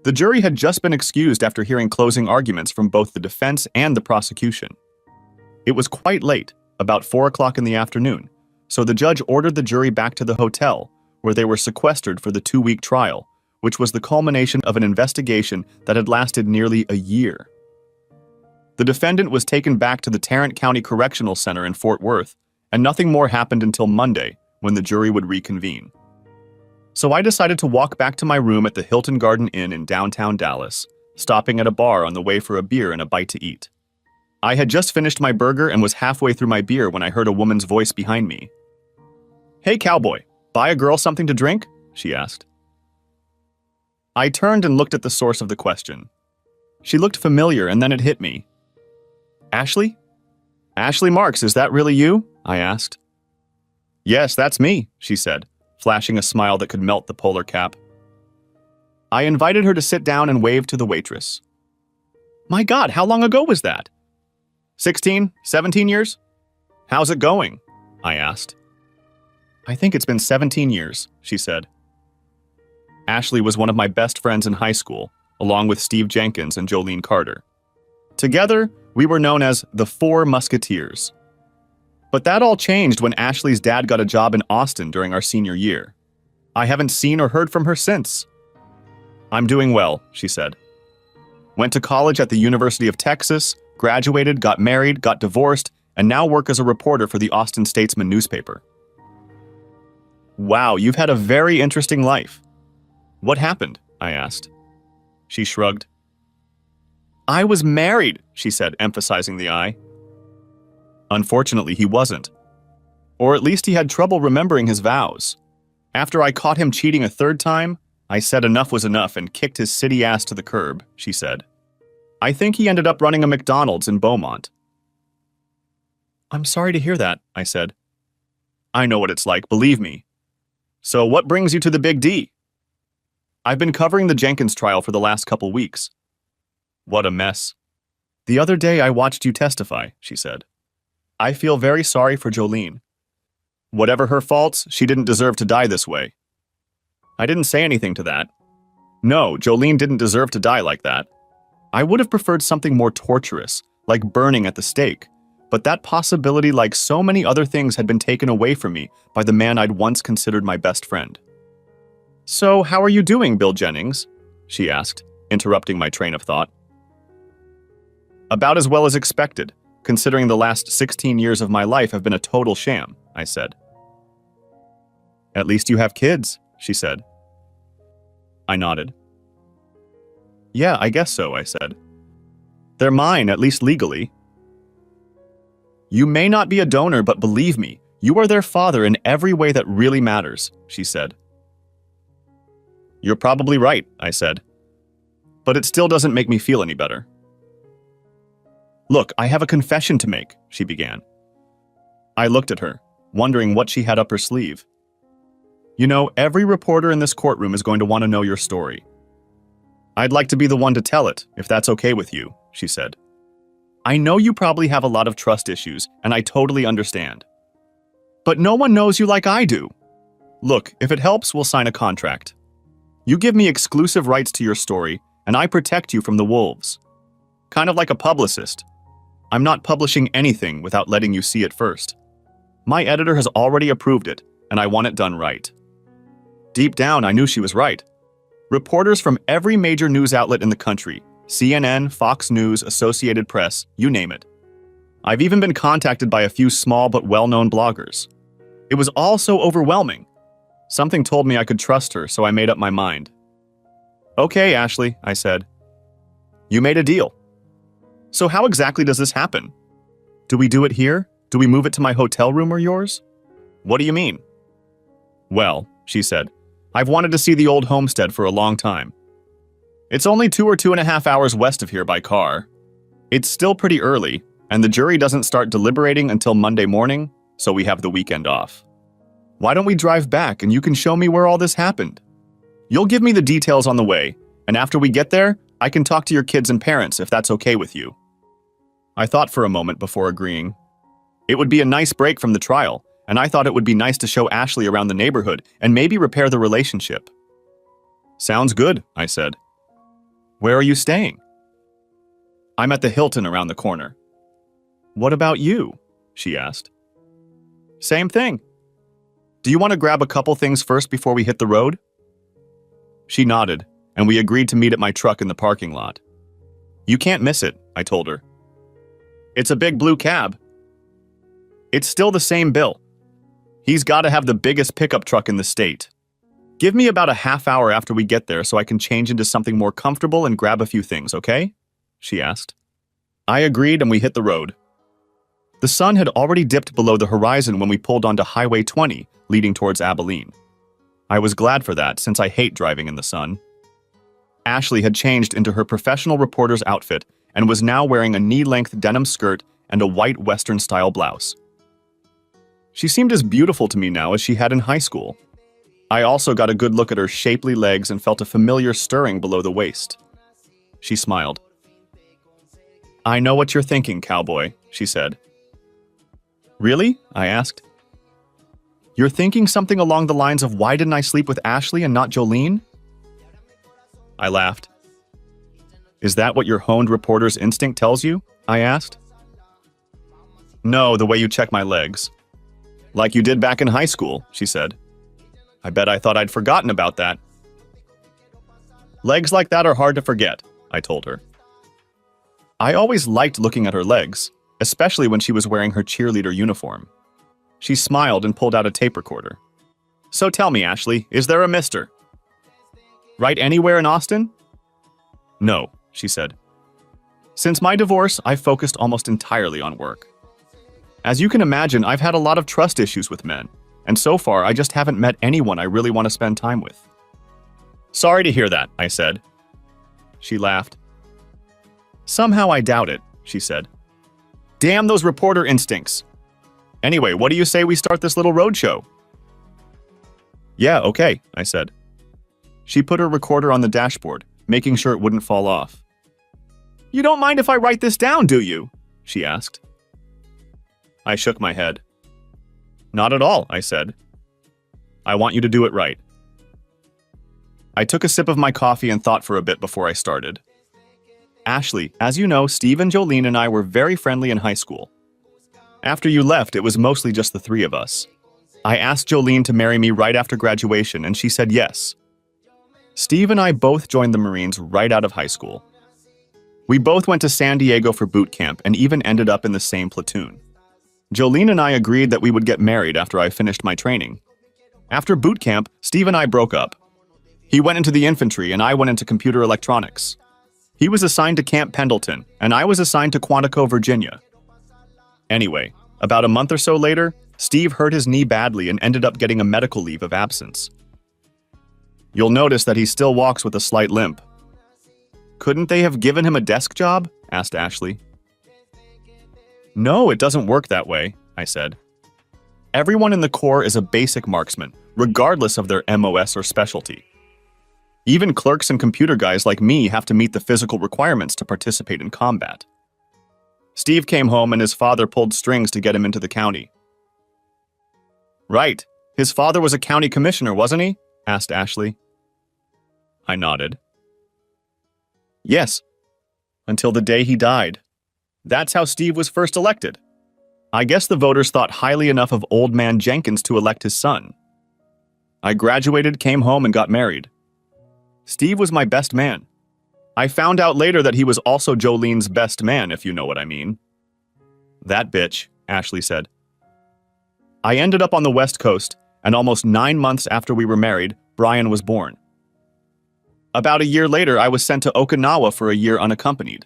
The jury had just been excused after hearing closing arguments from both the defense and the prosecution. It was quite late, about 4 o'clock in the afternoon, so the judge ordered the jury back to the hotel, where they were sequestered for the 2-week trial, which was the culmination of an investigation that had lasted nearly a year. The defendant was taken back to the Tarrant County Correctional Center in Fort Worth, and nothing more happened until Monday, when the jury would reconvene. So I decided to walk back to my room at the Hilton Garden Inn in downtown Dallas, stopping at a bar on the way for a beer and a bite to eat. I had just finished my burger and was halfway through my beer when I heard a woman's voice behind me. "Hey, cowboy, buy a girl something to drink?" she asked. I turned and looked at the source of the question. She looked familiar, and then it hit me. "Ashley? Ashley Marks, is that really you?" I asked. "Yes, that's me," she said, flashing a smile that could melt the polar cap. I invited her to sit down and waved to the waitress. "My God, how long ago was that? 16, 17 years? How's it going?" I asked. "I think it's been 17 years, she said. Ashley was one of my best friends in high school, along with Steve Jenkins and Jolene Carter. Together, we were known as the Four Musketeers. But that all changed when Ashley's dad got a job in Austin during our senior year. I haven't seen or heard from her since. "I'm doing well," she said. "Went to college at the University of Texas, graduated, got married, got divorced, and now work as a reporter for the Austin Statesman newspaper." "Wow, you've had a very interesting life. What happened?" I asked. She shrugged. "I was married," she said, emphasizing the I. Unfortunately, he wasn't. Or at least he had trouble remembering his vows. After I caught him cheating a third time, I said enough was enough and kicked his city ass to the curb, she said. I think he ended up running a McDonald's in Beaumont. "I'm sorry to hear that," I said. "I know what it's like, believe me. So what brings you to the Big D?" "I've been covering the Jenkins trial for the last couple weeks." "What a mess." "The other day I watched you testify," she said. "I feel very sorry for Jolene. Whatever her faults, she didn't deserve to die this way." I didn't say anything to that. No, Jolene didn't deserve to die like that. I would have preferred something more torturous, like burning at the stake, but that possibility, like so many other things, had been taken away from me by the man I'd once considered my best friend. "So, how are you doing, Bill Jennings?" she asked, interrupting my train of thought. "About as well as expected, considering the last 16 years of my life have been a total sham," I said. "At least you have kids," she said. I nodded. "Yeah, I guess so," I said. "They're mine, at least legally." "You may not be a donor, but believe me, you are their father in every way that really matters," she said. "You're probably right," I said. "But it still doesn't make me feel any better." "Look, I have a confession to make," she began. I looked at her, wondering what she had up her sleeve. "You know, every reporter in this courtroom is going to want to know your story. I'd like to be the one to tell it, if that's okay with you," she said. "I know you probably have a lot of trust issues, and I totally understand. But no one knows you like I do. Look, if it helps, we'll sign a contract. You give me exclusive rights to your story, and I protect you from the wolves. Kind of like a publicist. I'm not publishing anything without letting you see it first. My editor has already approved it, and I want it done right." Deep down, I knew she was right. Reporters from every major news outlet in the country, CNN, Fox News, Associated Press, you name it. I've even been contacted by a few small but well-known bloggers. It was all so overwhelming. Something told me I could trust her, so I made up my mind. "Okay, Ashley," I said. "You made a deal. So how exactly does this happen? Do we do it here? Do we move it to my hotel room or yours?" "What do you mean?" "Well," she said, "I've wanted to see the old homestead for a long time. It's only 2 or 2.5 hours west of here by car. It's still pretty early, and the jury doesn't start deliberating until Monday morning, so we have the weekend off. Why don't we drive back and you can show me where all this happened? You'll give me the details on the way, and after we get there, I can talk to your kids and parents if that's okay with you." I thought for a moment before agreeing. It would be a nice break from the trial, and I thought it would be nice to show Ashley around the neighborhood and maybe repair the relationship. "Sounds good," I said. Where are you staying? I'm at the Hilton around the corner. What about you? She asked. Same thing. Do you want to grab a couple things first before we hit the road? She nodded, and we agreed to meet at my truck in the parking lot. You can't miss it, I told her. It's a big blue cab. It's still the same bill. He's got to have the biggest pickup truck in the state. Give me about a half hour after we get there so I can change into something more comfortable and grab a few things, okay? She asked. I agreed and we hit the road. The sun had already dipped below the horizon when we pulled onto Highway 20, leading towards Abilene. I was glad for that since I hate driving in the sun. Ashley had changed into her professional reporter's outfit and was now wearing a knee-length denim skirt and a white Western-style blouse. She seemed as beautiful to me now as she had in high school. I also got a good look at her shapely legs and felt a familiar stirring below the waist. She smiled. I know what you're thinking, cowboy, she said. Really? I asked. You're thinking something along the lines of why didn't I sleep with Ashley and not Jolene? I laughed. Is that what your honed reporter's instinct tells you? I asked. No, the way you check my legs. Like you did back in high school, she said. I bet I thought I'd forgotten about that. Legs like that are hard to forget, I told her. I always liked looking at her legs, especially when she was wearing her cheerleader uniform. She smiled and pulled out a tape recorder. So tell me, Ashley, is there a mister? Right anywhere in Austin? No, she said. Since my divorce, I've focused almost entirely on work. As you can imagine, I've had a lot of trust issues with men, and so far I just haven't met anyone I really want to spend time with. Sorry to hear that, I said. She laughed. Somehow I doubt it, she said. Damn those reporter instincts. Anyway, what do you say we start this little roadshow? Yeah, okay, I said. She put her recorder on the dashboard, making sure it wouldn't fall off. You don't mind if I write this down, do you? She asked. I shook my head. Not at all, I said. I want you to do it right. I took a sip of my coffee and thought for a bit before I started. Ashley, as you know, Steve and Jolene and I were very friendly in high school. After you left, it was mostly just the three of us. I asked Jolene to marry me right after graduation, and she said yes. Steve and I both joined the Marines right out of high school. We both went to San Diego for boot camp and even ended up in the same platoon. Jolene and I agreed that we would get married after I finished my training. After boot camp, Steve and I broke up. He went into the infantry and I went into computer electronics. He was assigned to Camp Pendleton, and I was assigned to Quantico, Virginia. Anyway, about a month or so later, Steve hurt his knee badly and ended up getting a medical leave of absence. You'll notice that he still walks with a slight limp. Couldn't they have given him a desk job? Asked Ashley. No, it doesn't work that way, I said. Everyone in the Corps is a basic marksman, regardless of their MOS or specialty. Even clerks and computer guys like me have to meet the physical requirements to participate in combat. Steve came home and his father pulled strings to get him into the county. Right. His father was a county commissioner, wasn't he? Asked Ashley. I nodded. Yes. Until the day he died. That's how Steve was first elected. I guess the voters thought highly enough of old man Jenkins to elect his son. I graduated, came home, and got married. Steve was my best man. I found out later that he was also Jolene's best man, if you know what I mean. That bitch, Ashley said. I ended up on the West Coast, and almost 9 months after we were married, Brian was born. About a year later, I was sent to Okinawa for a year unaccompanied.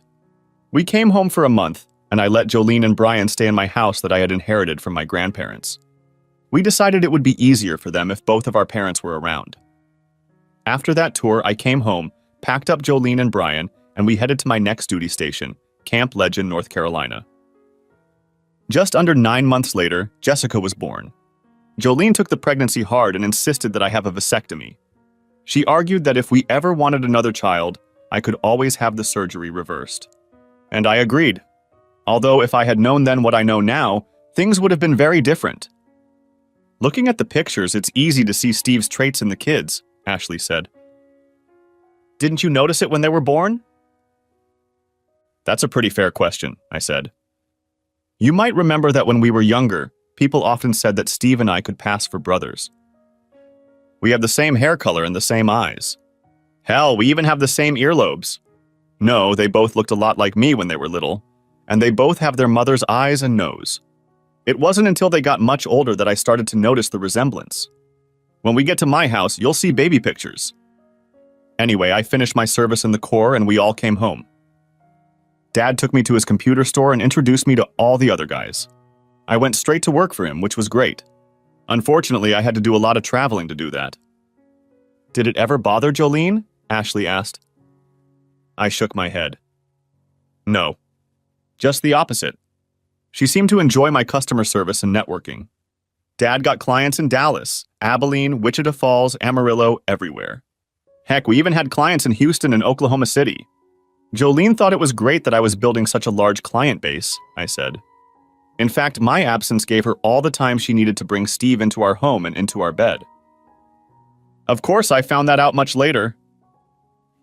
We came home for a month, and I let Jolene and Brian stay in my house that I had inherited from my grandparents. We decided it would be easier for them if both of our parents were around. After that tour, I came home, packed up Jolene and Brian, and we headed to my next duty station, Camp Legend, North Carolina. Just under 9 months later, Jessica was born. Jolene took the pregnancy hard and insisted that I have a vasectomy. She argued that if we ever wanted another child, I could always have the surgery reversed. And I agreed. Although if I had known then what I know now, things would have been very different. Looking at the pictures, it's easy to see Steve's traits in the kids, Ashley said. Didn't you notice it when they were born? That's a pretty fair question, I said. You might remember that when we were younger, people often said that Steve and I could pass for brothers. We have the same hair color and the same eyes. Hell, we even have the same earlobes. No, they both looked a lot like me when they were little, and they both have their mother's eyes and nose. It wasn't until they got much older that I started to notice the resemblance. When we get to my house, you'll see baby pictures. Anyway, I finished my service in the Corps and we all came home. Dad took me to his computer store and introduced me to all the other guys. I went straight to work for him, which was great. Unfortunately, I had to do a lot of traveling to do that. Did it ever bother Jolene? Ashley asked. I shook my head. No. Just the opposite. She seemed to enjoy my customer service and networking. Dad got clients in Dallas, Abilene, Wichita Falls, Amarillo, everywhere. Heck, we even had clients in Houston and Oklahoma City. Jolene thought it was great that I was building such a large client base, I said. In fact, my absence gave her all the time she needed to bring Steve into our home and into our bed. Of course, I found that out much later.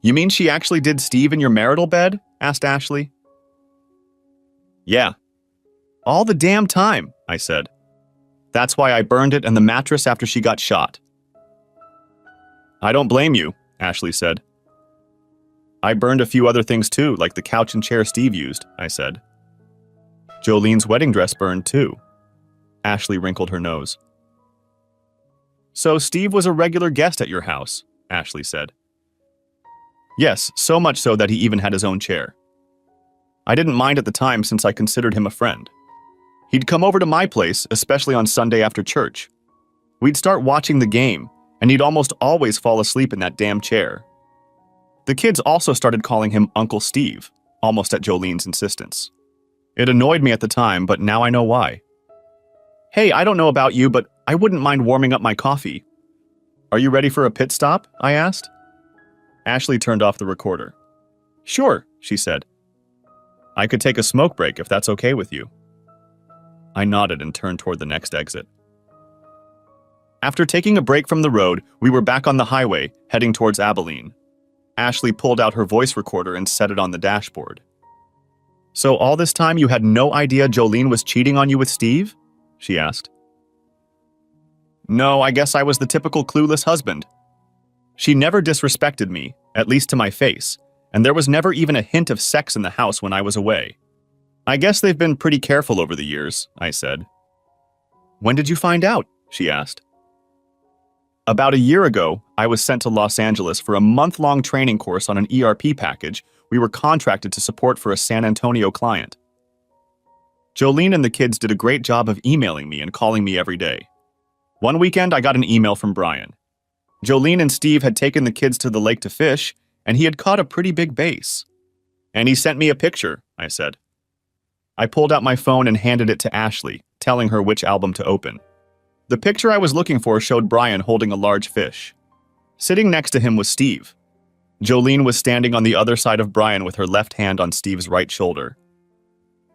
You mean she actually did Steve in your marital bed? Asked Ashley. Yeah. All the damn time, I said. That's why I burned it and the mattress after she got shot. I don't blame you, Ashley said. I burned a few other things too, like the couch and chair Steve used, I said. Jolene's wedding dress burned too. Ashley wrinkled her nose. So Steve was a regular guest at your house, Ashley said. Yes, so much so that he even had his own chair. I didn't mind at the time since I considered him a friend. He'd come over to my place, especially on Sunday after church. We'd start watching the game, and he'd almost always fall asleep in that damn chair. The kids also started calling him Uncle Steve, almost at Jolene's insistence. It annoyed me at the time, but now I know why. Hey, I don't know about you, but I wouldn't mind warming up my coffee. Are you ready for a pit stop? I asked. Ashley turned off the recorder. Sure, she said. I could take a smoke break if that's okay with you. I nodded and turned toward the next exit. After taking a break from the road, we were back on the highway, heading towards Abilene. Ashley pulled out her voice recorder and set it on the dashboard. So all this time you had no idea Jolene was cheating on you with Steve? She asked. No, I guess I was the typical clueless husband. She never disrespected me, at least to my face, and there was never even a hint of sex in the house when I was away. I guess they've been pretty careful over the years, I said. When did you find out? She asked. About a year ago, I was sent to Los Angeles for a month-long training course on an ERP package we were contracted to support for a San Antonio client. Jolene and the kids did a great job of emailing me and calling me every day. One weekend, I got an email from Brian. Jolene and Steve had taken the kids to the lake to fish, and he had caught a pretty big bass. And he sent me a picture, I said. I pulled out my phone and handed it to Ashley, telling her which album to open. The picture I was looking for showed Brian holding a large fish. Sitting next to him was Steve. Jolene was standing on the other side of Brian with her left hand on Steve's right shoulder.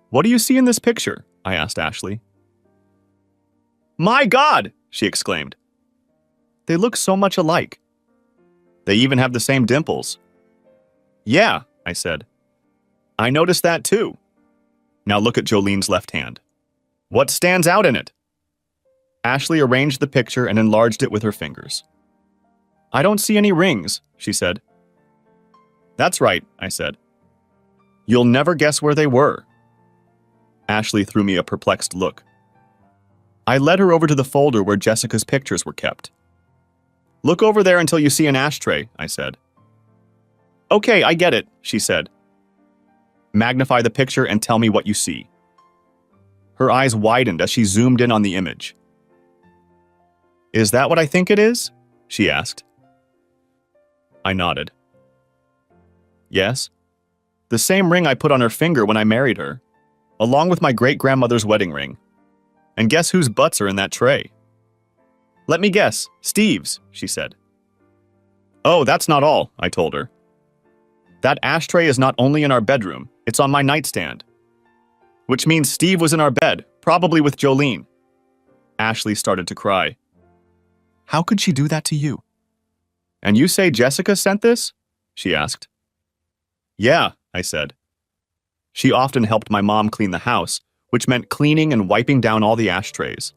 What do you see in this picture? I asked Ashley. My God! She exclaimed. They look so much alike. They even have the same dimples. Yeah, I said. I noticed that too. Now look at Jolene's left hand. What stands out in it? Ashley arranged the picture and enlarged it with her fingers. I don't see any rings, she said. That's right, I said. You'll never guess where they were. Ashley threw me a perplexed look. I led her over to the folder where Jessica's pictures were kept. Look over there until you see an ashtray, I said. Okay, I get it, she said. Magnify the picture and tell me what you see. Her eyes widened as she zoomed in on the image. Is that what I think it is? She asked. I nodded. Yes. The same ring I put on her finger when I married her, along with my great-grandmother's wedding ring. And guess whose butts are in that tray? Let me guess, Steve's, she said. Oh, that's not all, I told her. That ashtray is not only in our bedroom, it's on my nightstand. Which means Steve was in our bed, probably with Jolene. Ashley started to cry. How could she do that to you? And you say Jessica sent this? she asked. Yeah, I said. She often helped my mom clean the house, which meant cleaning and wiping down all the ashtrays.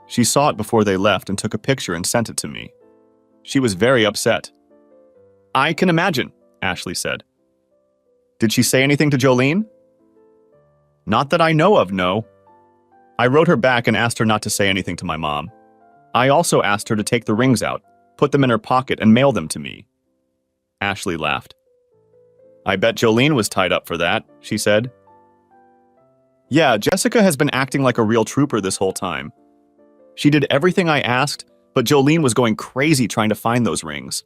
She saw it before they left and took a picture and sent it to me. She was very upset. I can imagine, Ashley said. Did she say anything to Jolene? Not that I know of, no. I wrote her back and asked her not to say anything to my mom. I also asked her to take the rings out, put them in her pocket, and mail them to me. Ashley laughed. I bet Jolene was tied up for that, she said. Yeah, Jessica has been acting like a real trooper this whole time. She did everything I asked, but Jolene was going crazy trying to find those rings.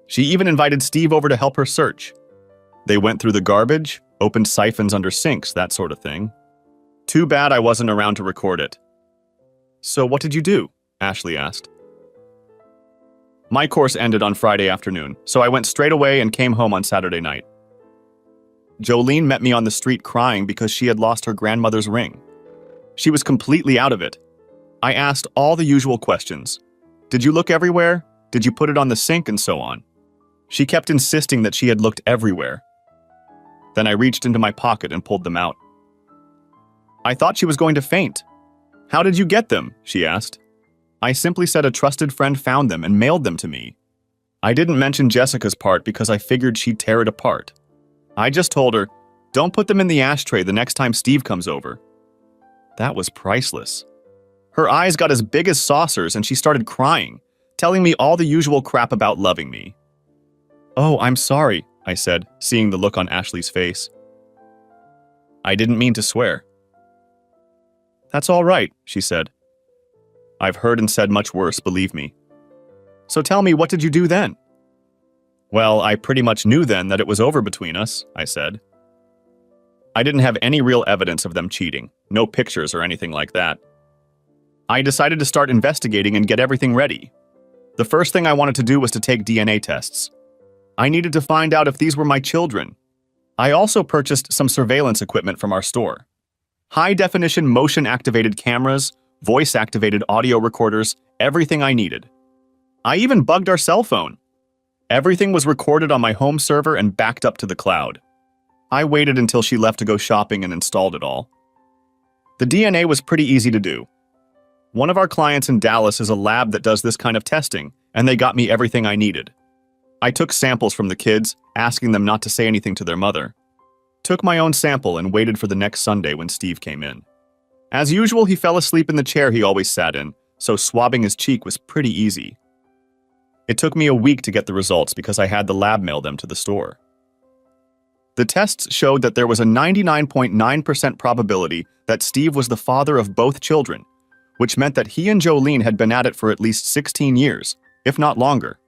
She even invited Steve over to help her search. They went through the garbage, opened siphons under sinks, that sort of thing. Too bad I wasn't around to record it. So what did you do? Ashley asked. My course ended on Friday afternoon, so I went straight away and came home on Saturday night. Jolene met me on the street crying because she had lost her grandmother's ring. She was completely out of it. I asked all the usual questions. Did you look everywhere? Did you put it on the sink? And so on. She kept insisting that she had looked everywhere. Then I reached into my pocket and pulled them out. I thought she was going to faint. How did you get them? She asked. I simply said a trusted friend found them and mailed them to me. I didn't mention Jessica's part because I figured she'd tear it apart. I just told her, don't put them in the ashtray the next time Steve comes over. That was priceless. Her eyes got as big as saucers and she started crying, telling me all the usual crap about loving me. Oh, I'm sorry, I said, seeing the look on Ashley's face. I didn't mean to swear. That's all right, she said. I've heard and said much worse, believe me. So tell me, what did you do then? Well, I pretty much knew then that it was over between us, I said. I didn't have any real evidence of them cheating, no pictures or anything like that. I decided to start investigating and get everything ready. The first thing I wanted to do was to take DNA tests. I needed to find out if these were my children. I also purchased some surveillance equipment from our store. High-definition motion-activated cameras, voice-activated audio recorders, everything I needed. I even bugged our cell phone. Everything was recorded on my home server and backed up to the cloud. I waited until she left to go shopping and installed it all. The DNA was pretty easy to do. One of our clients in Dallas is a lab that does this kind of testing, and they got me everything I needed. I took samples from the kids, asking them not to say anything to their mother. Took my own sample and waited for the next Sunday when Steve came in. As usual, he fell asleep in the chair he always sat in, so swabbing his cheek was pretty easy. It took me a week to get the results because I had the lab mail them to the store. The tests showed that there was a 99.9% probability that Steve was the father of both children, which meant that he and Jolene had been at it for at least 16 years, if not longer.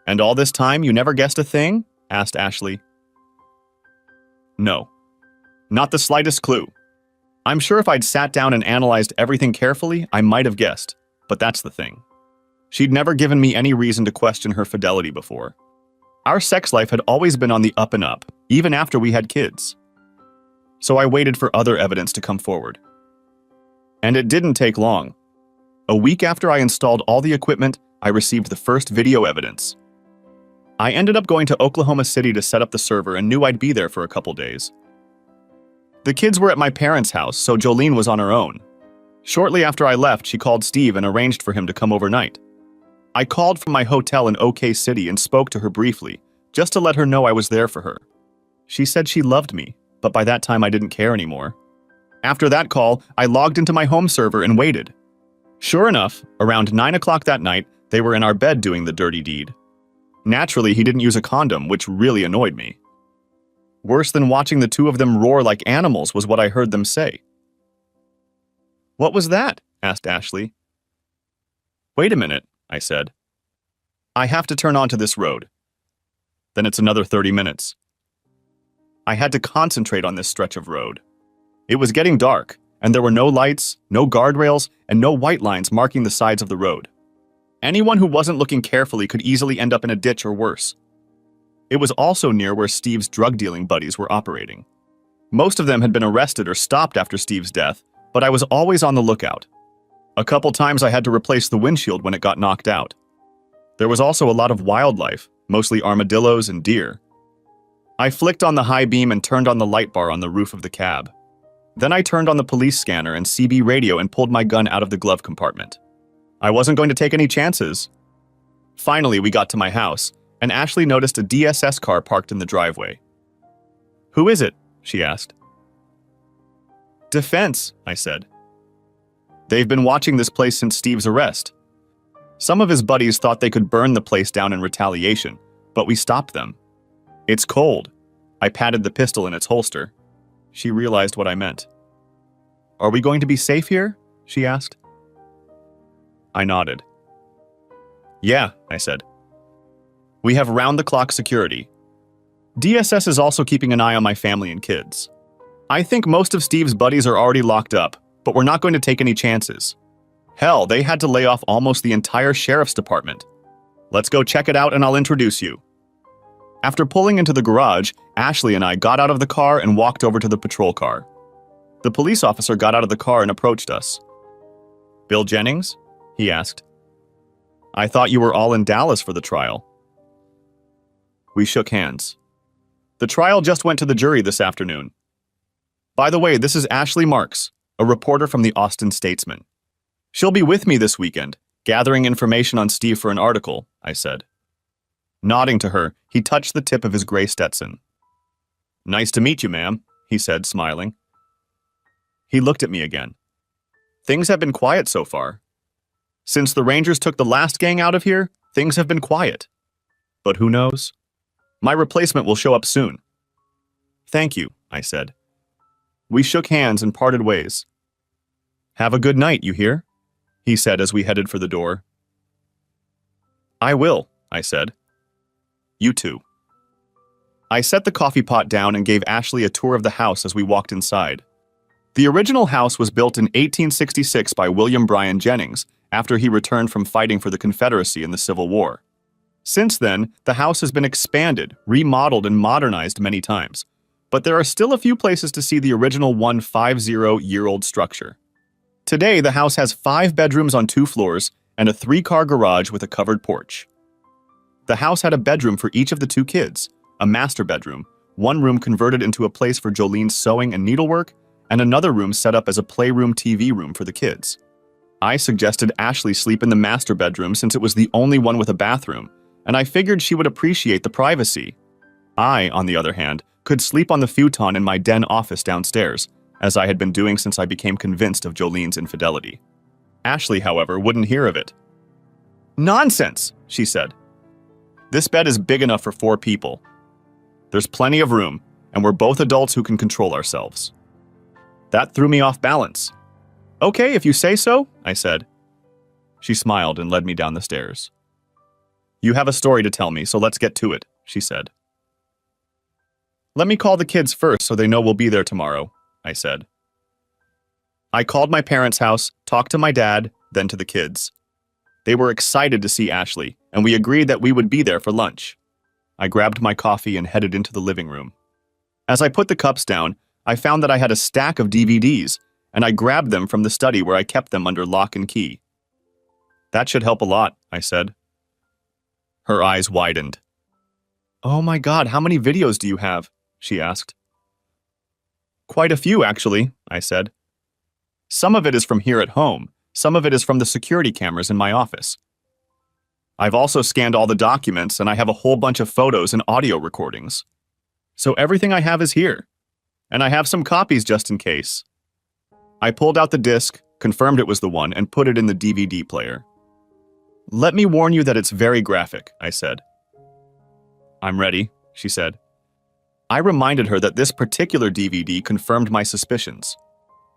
And all this time you never guessed a thing? Asked Ashley. No. Not the slightest clue. I'm sure if I'd sat down and analyzed everything carefully, I might have guessed, but that's the thing. She'd never given me any reason to question her fidelity before. Our sex life had always been on the up and up, even after we had kids. So I waited for other evidence to come forward. And it didn't take long. A week after I installed all the equipment, I received the first video evidence. I ended up going to Oklahoma City to set up the server and knew I'd be there for a couple days. The kids were at my parents' house, so Jolene was on her own. Shortly after I left, she called Steve and arranged for him to come overnight. I called from my hotel in OK City and spoke to her briefly, just to let her know I was there for her. She said she loved me, but by that time I didn't care anymore. After that call, I logged into my home server and waited. Sure enough, around 9 o'clock that night, they were in our bed doing the dirty deed. Naturally, he didn't use a condom, which really annoyed me. Worse than watching the two of them roar like animals was what I heard them say. What was that? Asked Ashley. Wait a minute, I said. I have to turn onto this road. Then it's another 30 minutes. I had to concentrate on this stretch of road. It was getting dark, and there were no lights, no guardrails, and no white lines marking the sides of the road. Anyone who wasn't looking carefully could easily end up in a ditch or worse. It was also near where Steve's drug-dealing buddies were operating. Most of them had been arrested or stopped after Steve's death, but I was always on the lookout. A couple times I had to replace the windshield when it got knocked out. There was also a lot of wildlife, mostly armadillos and deer. I flicked on the high beam and turned on the light bar on the roof of the cab. Then I turned on the police scanner and CB radio and pulled my gun out of the glove compartment. I wasn't going to take any chances. Finally, we got to my house, and Ashley noticed a DSS car parked in the driveway. "Who is it?" she asked. "Defense," I said. "They've been watching this place since Steve's arrest. Some of his buddies thought they could burn the place down in retaliation, but we stopped them. It's cold." I patted the pistol in its holster. She realized what I meant. "Are we going to be safe here?" she asked. I nodded. "Yeah," I said. "We have round-the-clock security. DSS is also keeping an eye on my family and kids. I think most of Steve's buddies are already locked up, but we're not going to take any chances. Hell, they had to lay off almost the entire sheriff's department. Let's go check it out and I'll introduce you." After pulling into the garage, Ashley and I got out of the car and walked over to the patrol car. The police officer got out of the car and approached us. "Bill Jennings?" he asked. "I thought you were all in Dallas for the trial." We shook hands. "The trial just went to the jury this afternoon. By the way, this is Ashley Marks, a reporter from the Austin Statesman. She'll be with me this weekend, gathering information on Steve for an article," I said. Nodding to her, he touched the tip of his gray Stetson. "Nice to meet you, ma'am," he said, smiling. He looked at me again. "Things have been quiet so far. Since the Rangers took the last gang out of here, things have been quiet. But who knows? My replacement will show up soon." "Thank you," I said. We shook hands and parted ways. "Have a good night, you hear?" he said as we headed for the door. "I will," I said. "You too." I set the coffee pot down and gave Ashley a tour of the house as we walked inside. The original house was built in 1866 by William Bryan Jennings after he returned from fighting for the Confederacy in the Civil War. Since then, the house has been expanded, remodeled, and modernized many times, but there are still a few places to see the original 150-year-old structure. Today, the house has 5 bedrooms on 2 floors and a 3-car garage with a covered porch. The house had a bedroom for each of the 2 kids, a master bedroom, one room converted into a place for Jolene's sewing and needlework, and another room set up as a playroom TV room for the kids. I suggested Ashley sleep in the master bedroom since it was the only one with a bathroom, and I figured she would appreciate the privacy. I, on the other hand, could sleep on the futon in my den office downstairs, as I had been doing since I became convinced of Jolene's infidelity. Ashley, however, wouldn't hear of it. "Nonsense," she said. "This bed is big enough for 4 people. There's plenty of room, and we're both adults who can control ourselves." That threw me off balance. "Okay, if you say so," I said. She smiled and led me down the stairs. "You have a story to tell me, so let's get to it," she said. "Let me call the kids first so they know we'll be there tomorrow," I said. I called my parents' house, talked to my dad, then to the kids. They were excited to see Ashley, and we agreed that we would be there for lunch. I grabbed my coffee and headed into the living room. As I put the cups down, I found that I had a stack of DVDs, and I grabbed them from the study where I kept them under lock and key. "That should help a lot," I said. Her eyes widened. "Oh my God, how many videos do you have?" she asked. "Quite a few, actually," I said. "Some of it is from here at home. Some of it is from the security cameras in my office. I've also scanned all the documents, and I have a whole bunch of photos and audio recordings. So everything I have is here. And I have some copies just in case." I pulled out the disc, confirmed it was the one, and put it in the DVD player. "Let me warn you that it's very graphic," I said. "I'm ready," she said. I reminded her that this particular DVD confirmed my suspicions.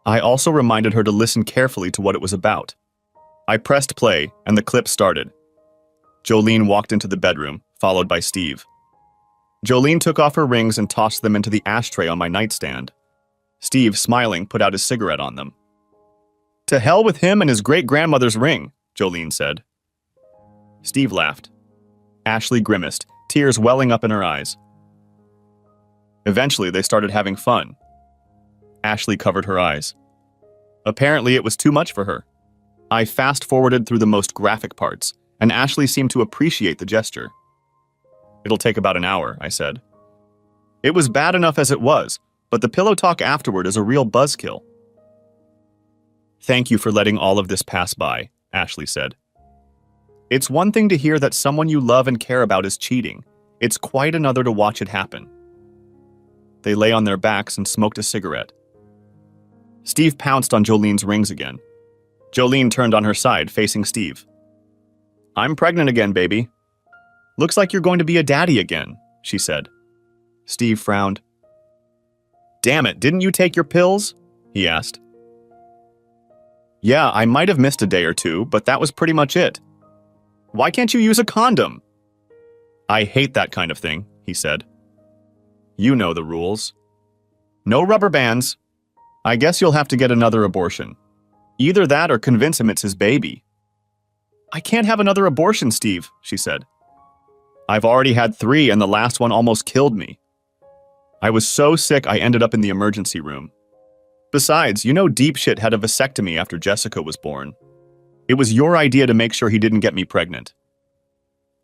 I also reminded her to listen carefully to what it was about. I pressed play, and the clip started. Jolene walked into the bedroom, followed by Steve. Jolene took off her rings and tossed them into the ashtray on my nightstand. Steve, smiling, put out his cigarette on them. "To hell with him and his great-grandmother's ring," Jolene said. Steve laughed. Ashley grimaced, tears welling up in her eyes. Eventually, they started having fun. Ashley covered her eyes. Apparently, it was too much for her. I fast-forwarded through the most graphic parts, and Ashley seemed to appreciate the gesture. It'll take about an hour, I said. It was bad enough as it was, but the pillow talk afterward is a real buzzkill. Thank you for letting all of this pass by, Ashley said. It's one thing to hear that someone you love and care about is cheating. It's quite another to watch it happen. They lay on their backs and smoked a cigarette. Steve pounced on Jolene's rings again. Jolene turned on her side, facing Steve. I'm pregnant again, baby. Looks like you're going to be a daddy again, she said. Steve frowned. Damn it, didn't you take your pills? He asked. Yeah, I might have missed a day or two, but that was pretty much it. Why can't you use a condom? I hate that kind of thing, he said. You know the rules. No rubber bands. I guess you'll have to get another abortion. Either that or convince him it's his baby. I can't have another abortion, Steve, she said. I've already had 3 and the last one almost killed me. I was so sick I ended up in the emergency room. Besides, you know deep shit had a vasectomy after Jessica was born. It was your idea to make sure he didn't get me pregnant.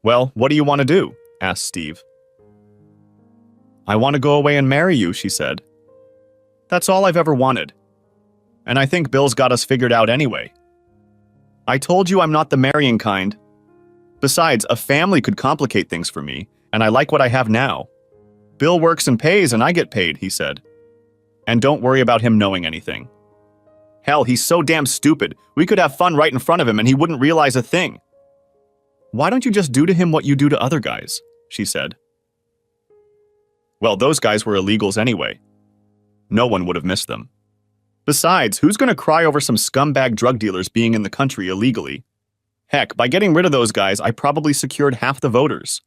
Well, what do you want to do? Asked Steve. I want to go away and marry you, she said. That's all I've ever wanted. And I think Bill's got us figured out anyway. I told you I'm not the marrying kind. Besides, a family could complicate things for me, and I like what I have now. Bill works and pays, and I get paid, he said. And don't worry about him knowing anything. Hell, he's so damn stupid. We could have fun right in front of him and he wouldn't realize a thing. Why don't you just do to him what you do to other guys? She said. Well, those guys were illegals anyway. No one would have missed them. Besides, who's going to cry over some scumbag drug dealers being in the country illegally? Heck, by getting rid of those guys, I probably secured half the voters.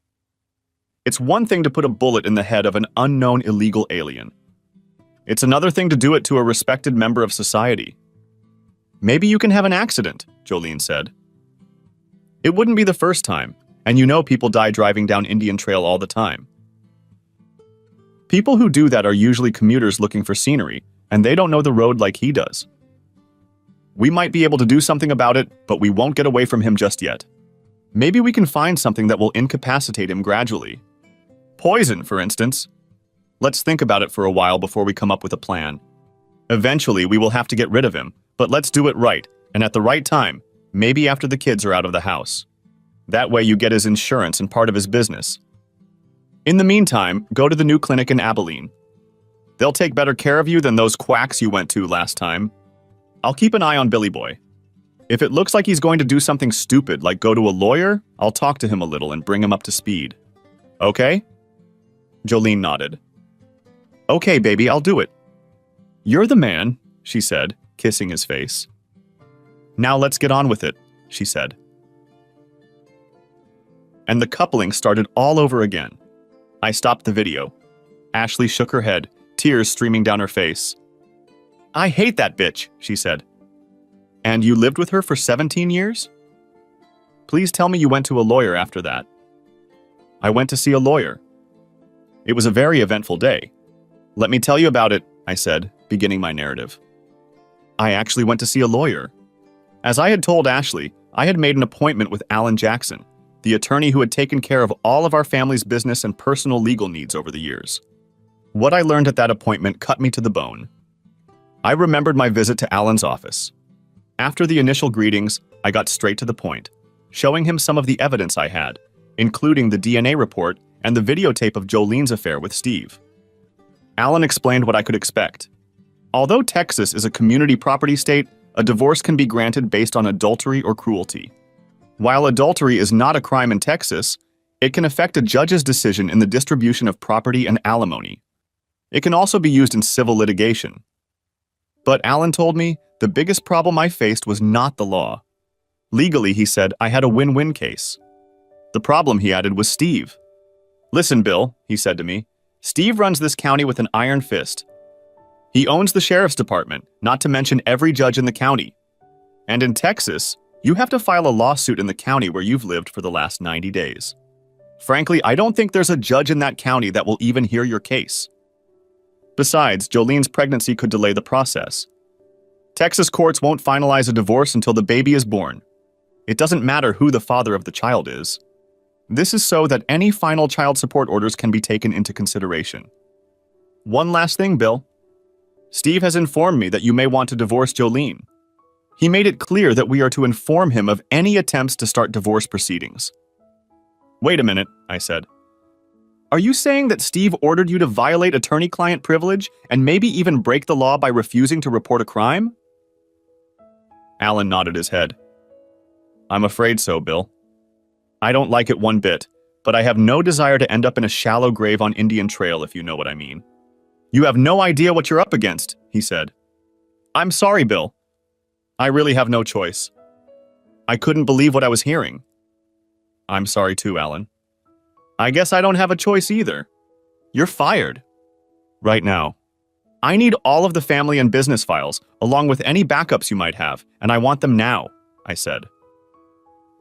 It's one thing to put a bullet in the head of an unknown illegal alien. It's another thing to do it to a respected member of society. Maybe you can have an accident, Jolene said. It wouldn't be the first time, and you know people die driving down Indian Trail all the time. People who do that are usually commuters looking for scenery, and they don't know the road like he does. We might be able to do something about it, but we won't get away from him just yet. Maybe we can find something that will incapacitate him gradually. Poison, for instance. Let's think about it for a while before we come up with a plan. Eventually, we will have to get rid of him, but let's do it right, and at the right time, maybe after the kids are out of the house. That way you get his insurance and part of his business. In the meantime, go to the new clinic in Abilene. They'll take better care of you than those quacks you went to last time. I'll keep an eye on Billy Boy. If it looks like he's going to do something stupid like go to a lawyer, I'll talk to him a little and bring him up to speed. Okay? Jolene nodded. Okay, baby, I'll do it. You're the man, she said, kissing his face. Now let's get on with it, she said. And the coupling started all over again. I stopped the video. Ashley shook her head, tears streaming down her face. I hate that bitch, she said. And you lived with her for 17 years? Please tell me you went to a lawyer after that. I went to see a lawyer. It was a very eventful day. Let me tell you about it, I said, beginning my narrative. I actually went to see a lawyer. As I had told Ashley, I had made an appointment with Alan Jackson, the attorney who had taken care of all of our family's business and personal legal needs over the years. What I learned at that appointment cut me to the bone. I remembered my visit to Alan's office. After the initial greetings, I got straight to the point, showing him some of the evidence I had, including the DNA report and the videotape of Jolene's affair with Steve. Alan explained what I could expect. Although Texas is a community property state, a divorce can be granted based on adultery or cruelty. While adultery is not a crime in Texas, it can affect a judge's decision in the distribution of property and alimony. It can also be used in civil litigation. But Alan told me the biggest problem I faced was not the law. Legally, he said, I had a win-win case. The problem, he added, was Steve. Listen, Bill, he said to me, Steve runs this county with an iron fist. He owns the sheriff's department, not to mention every judge in the county. And in Texas, you have to file a lawsuit in the county where you've lived for the last 90 days. Frankly, I don't think there's a judge in that county that will even hear your case. Besides, Jolene's pregnancy could delay the process. Texas courts won't finalize a divorce until the baby is born. It doesn't matter who the father of the child is. This is so that any final child support orders can be taken into consideration. One last thing, Bill. Steve has informed me that you may want to divorce Jolene. He made it clear that we are to inform him of any attempts to start divorce proceedings. Wait a minute, I said. Are you saying that Steve ordered you to violate attorney-client privilege and maybe even break the law by refusing to report a crime? Alan nodded his head. I'm afraid so, Bill. I don't like it one bit, but I have no desire to end up in a shallow grave on Indian Trail, if you know what I mean. You have no idea what you're up against, he said. I'm sorry, Bill. I really have no choice. I couldn't believe what I was hearing. I'm sorry too, Alan. I guess I don't have a choice either. You're fired. Right now. I need all of the family and business files, along with any backups you might have, and I want them now, I said.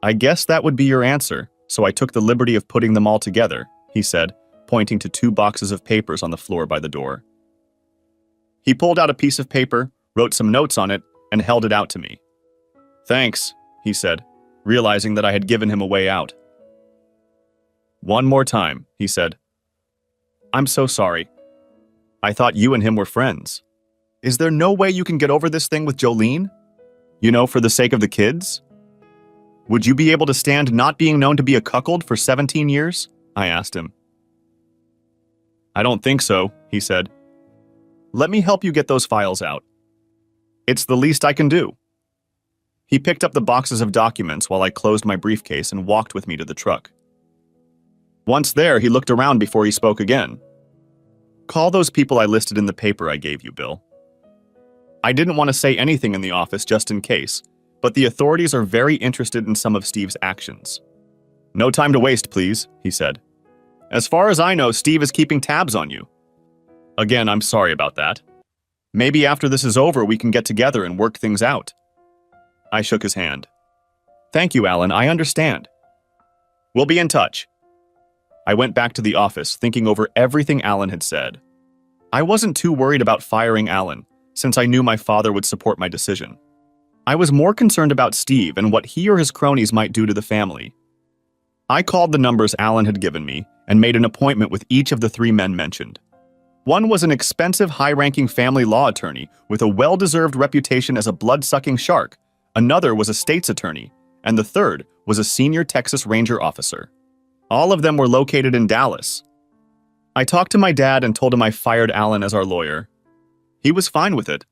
I guess that would be your answer, so I took the liberty of putting them all together, he said, pointing to 2 boxes of papers on the floor by the door. He pulled out a piece of paper, wrote some notes on it, and held it out to me. Thanks, he said, realizing that I had given him a way out. One more time, he said. I'm so sorry. I thought you and him were friends. Is there no way you can get over this thing with Jolene? You know, for the sake of the kids? Would you be able to stand not being known to be a cuckold for 17 years? I asked him. I don't think so, he said. Let me help you get those files out. It's the least I can do. He picked up the boxes of documents while I closed my briefcase and walked with me to the truck. Once there, he looked around before he spoke again. Call those people I listed in the paper I gave you, Bill. I didn't want to say anything in the office just in case, but the authorities are very interested in some of Steve's actions. No time to waste, please, he said. As far as I know, Steve is keeping tabs on you. Again, I'm sorry about that. Maybe after this is over, we can get together and work things out. I shook his hand. Thank you, Alan, I understand. We'll be in touch. I went back to the office, thinking over everything Alan had said. I wasn't too worried about firing Alan, since I knew my father would support my decision. I was more concerned about Steve and what he or his cronies might do to the family. I called the numbers Alan had given me and made an appointment with each of the 3 men mentioned. One was an expensive, high-ranking family law attorney with a well-deserved reputation as a blood-sucking shark. Another was a state's attorney, and the third was a senior Texas Ranger officer. All of them were located in Dallas. I talked to my dad and told him I fired Alan as our lawyer. He was fine with it.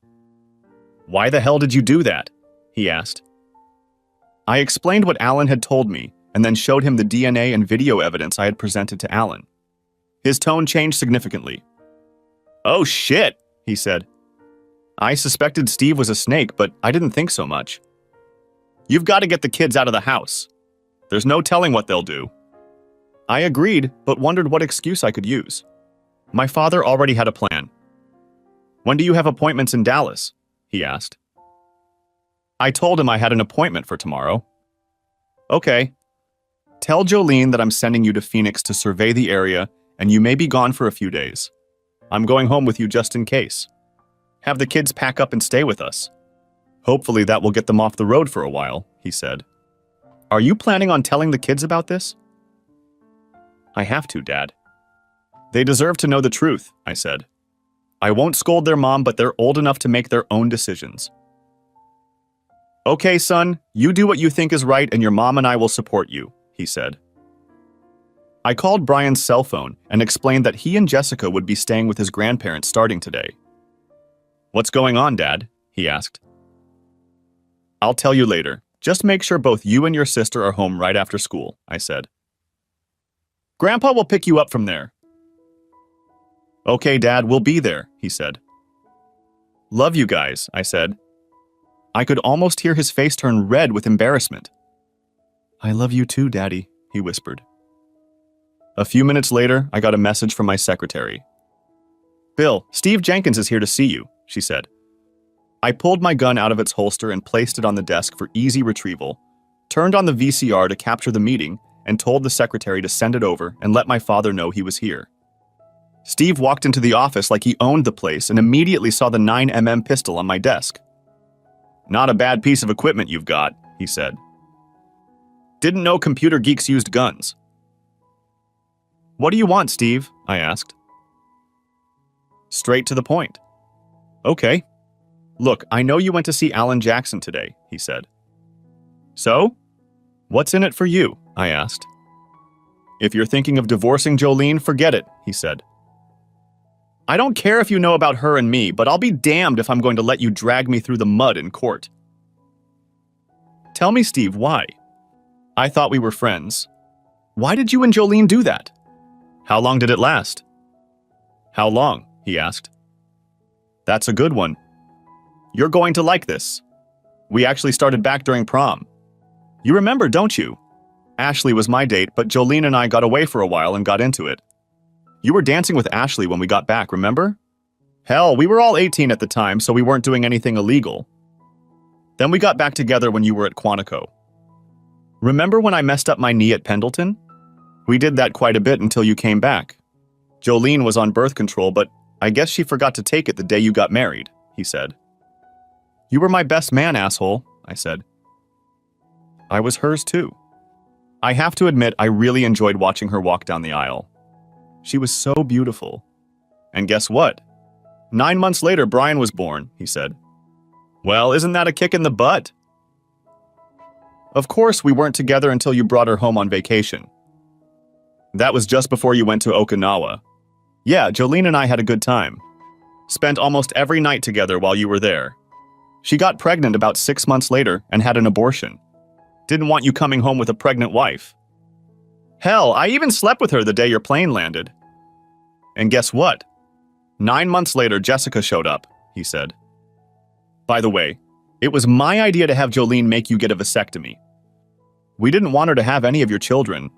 Why the hell did you do that? He asked. I explained what Alan had told me and then showed him the DNA and video evidence I had presented to Alan. His tone changed significantly. Oh shit, he said. I suspected Steve was a snake, but I didn't think so much. You've got to get the kids out of the house. There's no telling what they'll do. I agreed, but wondered what excuse I could use. My father already had a plan. When do you have appointments in Dallas? He asked. I told him I had an appointment for tomorrow. Okay. Tell Jolene that I'm sending you to Phoenix to survey the area, and you may be gone for a few days. I'm going home with you just in case. Have the kids pack up and stay with us. Hopefully that will get them off the road for a while, he said. Are you planning on telling the kids about this? I have to, Dad. They deserve to know the truth, I said. I won't scold their mom, but they're old enough to make their own decisions. Okay, son, you do what you think is right and your mom and I will support you, he said. I called Brian's cell phone and explained that he and Jessica would be staying with his grandparents starting today. What's going on, Dad? He asked. I'll tell you later. Just make sure both you and your sister are home right after school, I said. Grandpa will pick you up from there. Okay, Dad, we'll be there, he said. Love you guys, I said. I could almost hear his face turn red with embarrassment. I love you too, Daddy, he whispered. A few minutes later, I got a message from my secretary. Bill, Steve Jenkins is here to see you, she said. I pulled my gun out of its holster and placed it on the desk for easy retrieval, turned on the VCR to capture the meeting, and told the secretary to send it over and let my father know he was here. Steve walked into the office like he owned the place and immediately saw the 9mm pistol on my desk. Not a bad piece of equipment you've got, he said. Didn't know computer geeks used guns. What do you want, Steve? I asked. Straight to the point. Okay. Look, I know you went to see Alan Jackson today, he said. So? What's in it for you? I asked. If you're thinking of divorcing Jolene, forget it, he said. I don't care if you know about her and me, but I'll be damned if I'm going to let you drag me through the mud in court. Tell me, Steve, why? I thought we were friends. Why did you and Jolene do that? How long did it last? How long? He asked. That's a good one. You're going to like this. We actually started back during prom. You remember, don't you? Ashley was my date, but Jolene and I got away for a while and got into it. You were dancing with Ashley when we got back, remember? Hell, we were all 18 at the time, so we weren't doing anything illegal. Then we got back together when you were at Quantico. Remember when I messed up my knee at Pendleton? We did that quite a bit until you came back. Jolene was on birth control, but I guess she forgot to take it the day you got married, he said. You were my best man, asshole, I said. I was hers too. I have to admit, I really enjoyed watching her walk down the aisle. She was so beautiful. And guess what? 9 months later, Brian was born, he said. Well, isn't that a kick in the butt? Of course, we weren't together until you brought her home on vacation. That was just before you went to Okinawa. Yeah, Jolene and I had a good time. Spent almost every night together while you were there. She got pregnant about 6 months later and had an abortion. Didn't want you coming home with a pregnant wife. Hell, I even slept with her the day your plane landed. And guess what? 9 months later, Jessica showed up, he said. By the way, it was my idea to have Jolene make you get a vasectomy. We didn't want her to have any of your children.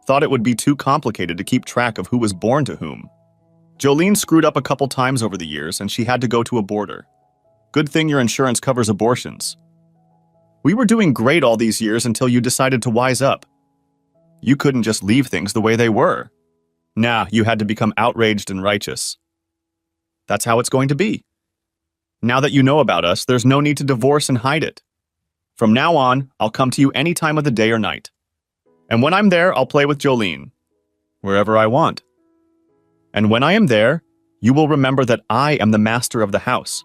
Thought it would be too complicated to keep track of who was born to whom. Jolene screwed up a couple times over the years and she had to go to a boarder. Good thing your insurance covers abortions. We were doing great all these years until you decided to wise up. You couldn't just leave things the way they were. Nah, you had to become outraged and righteous. That's how it's going to be. Now that you know about us, there's no need to divorce and hide it. From now on, I'll come to you any time of the day or night. And when I'm there, I'll play with Jolene. Wherever I want. And when I am there, you will remember that I am the master of the house.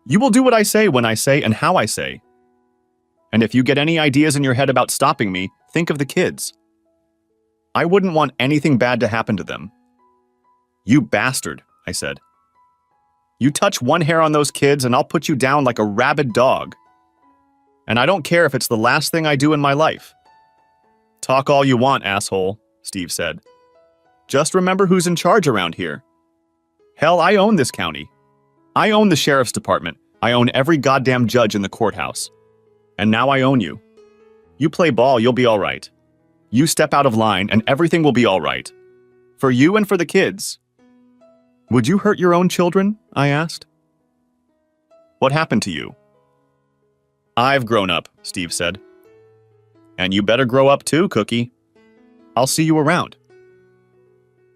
You will do what I say when I say and how I say. And if you get any ideas in your head about stopping me, think of the kids. I wouldn't want anything bad to happen to them. You bastard, I said. You touch one hair on those kids and I'll put you down like a rabid dog. And I don't care if it's the last thing I do in my life. Talk all you want, asshole, Steve said. Just remember who's in charge around here. Hell, I own this county. I own the sheriff's department. I own every goddamn judge in the courthouse. And now I own you. You play ball, you'll be all right. You step out of line and everything will be all right. For you and for the kids. Would you hurt your own children? I asked. What happened to you? I've grown up, Steve said. And you better grow up too, Cookie. I'll see you around.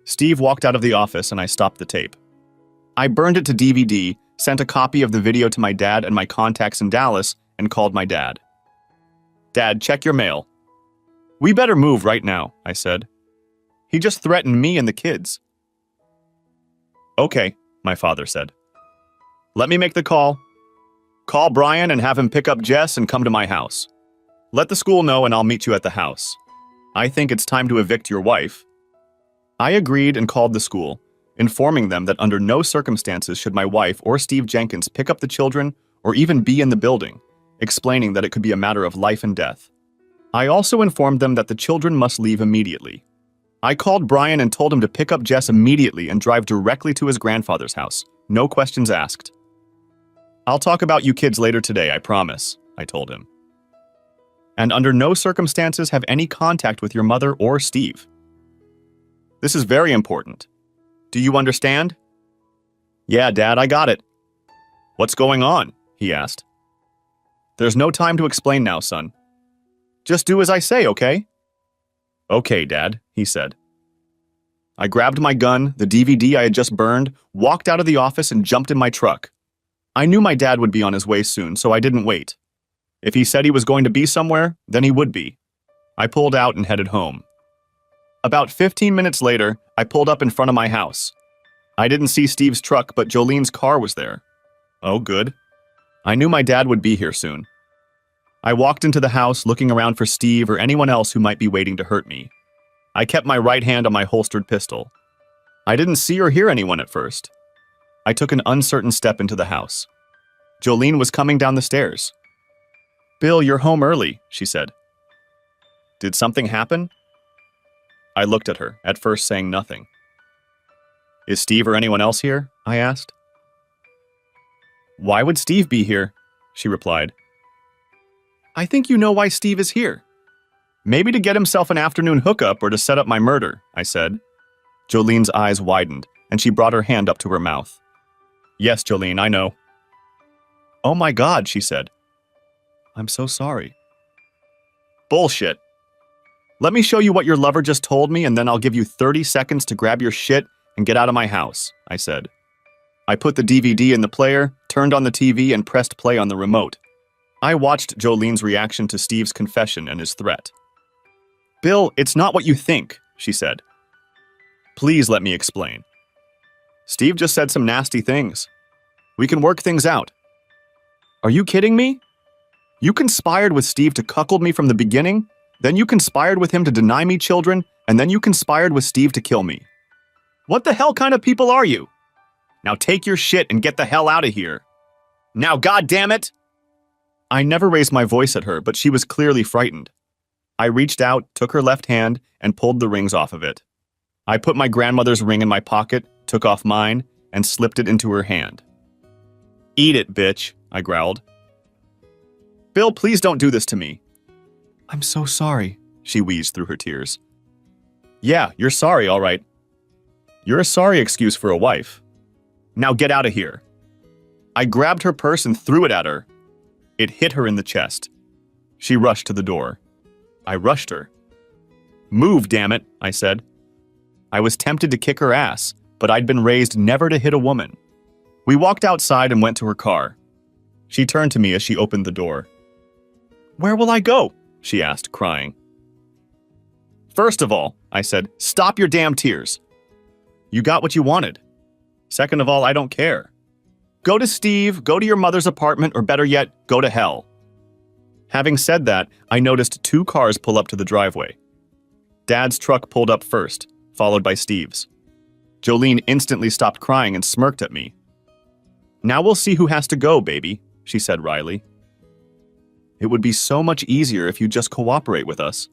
Steve walked out of the office and I stopped the tape. I burned it to DVD, sent a copy of the video to my dad and my contacts in Dallas, and called my dad. Dad, check your mail. We better move right now, I said. He just threatened me and the kids. Okay, my father said. Let me make the call. Call Brian and have him pick up Jess and come to my house. Let the school know and I'll meet you at the house. I think it's time to evict your wife. I agreed and called the school, informing them that under no circumstances should my wife or Steve Jenkins pick up the children or even be in the building, explaining that it could be a matter of life and death. I also informed them that the children must leave immediately. I called Brian and told him to pick up Jess immediately and drive directly to his grandfather's house. No questions asked. I'll talk about you kids later today, I promise, I told him. And under no circumstances have any contact with your mother or Steve. This is very important. Do you understand? Yeah, Dad, I got it. What's going on? He asked. There's no time to explain now, son. Just do as I say, okay? Okay, Dad, he said. I grabbed my gun, the DVD I had just burned, walked out of the office and jumped in my truck. I knew my dad would be on his way soon, so I didn't wait. If he said he was going to be somewhere, then he would be. I pulled out and headed home. About 15 minutes later, I pulled up in front of my house. I didn't see Steve's truck, but Jolene's car was there. Oh, good. I knew my dad would be here soon. I walked into the house looking around for Steve or anyone else who might be waiting to hurt me. I kept my right hand on my holstered pistol. I didn't see or hear anyone at first. I took an uncertain step into the house. Jolene was coming down the stairs. "Bill, you're home early," she said. "Did something happen?" I looked at her, at first saying nothing. "Is Steve or anyone else here?" I asked. "Why would Steve be here?" she replied. "I think you know why Steve is here. Maybe to get himself an afternoon hookup or to set up my murder," I said. Jolene's eyes widened, and she brought her hand up to her mouth. "Yes, Jolene, I know." "Oh my God," she said. "I'm so sorry." "Bullshit. Let me show you what your lover just told me, and then I'll give you 30 seconds to grab your shit and get out of my house," I said. I put the DVD in the player, turned on the TV, and pressed play on the remote. I watched Jolene's reaction to Steve's confession and his threat. "Bill, it's not what you think," she said. "Please let me explain. Steve just said some nasty things. We can work things out." "Are you kidding me? You conspired with Steve to cuckold me from the beginning, then you conspired with him to deny me children, and then you conspired with Steve to kill me. What the hell kind of people are you? Now take your shit and get the hell out of here. Now, goddammit!" I never raised my voice at her, but she was clearly frightened. I reached out, took her left hand, and pulled the rings off of it. I put my grandmother's ring in my pocket, took off mine, and slipped it into her hand. "Eat it, bitch," I growled. "Bill, please don't do this to me." "I'm so sorry," she wheezed through her tears. "Yeah, you're sorry, all right. You're a sorry excuse for a wife. Now get out of here." I grabbed her purse and threw it at her. It hit her in the chest. She rushed to the door. I rushed her. "Move, damn it," I said. I was tempted to kick her ass, but I'd been raised never to hit a woman. We walked outside and went to her car. She turned to me as she opened the door. "Where will I go?" she asked, crying. "First of all," I said, "stop your damn tears. You got what you wanted. Second of all, I don't care. Go to Steve, go to your mother's apartment, or better yet, go to hell." Having said that, I noticed 2 cars pull up to the driveway. Dad's truck pulled up first, followed by Steve's. Jolene instantly stopped crying and smirked at me. "Now we'll see who has to go, baby," she said wryly. "It would be so much easier if you just cooperate with us."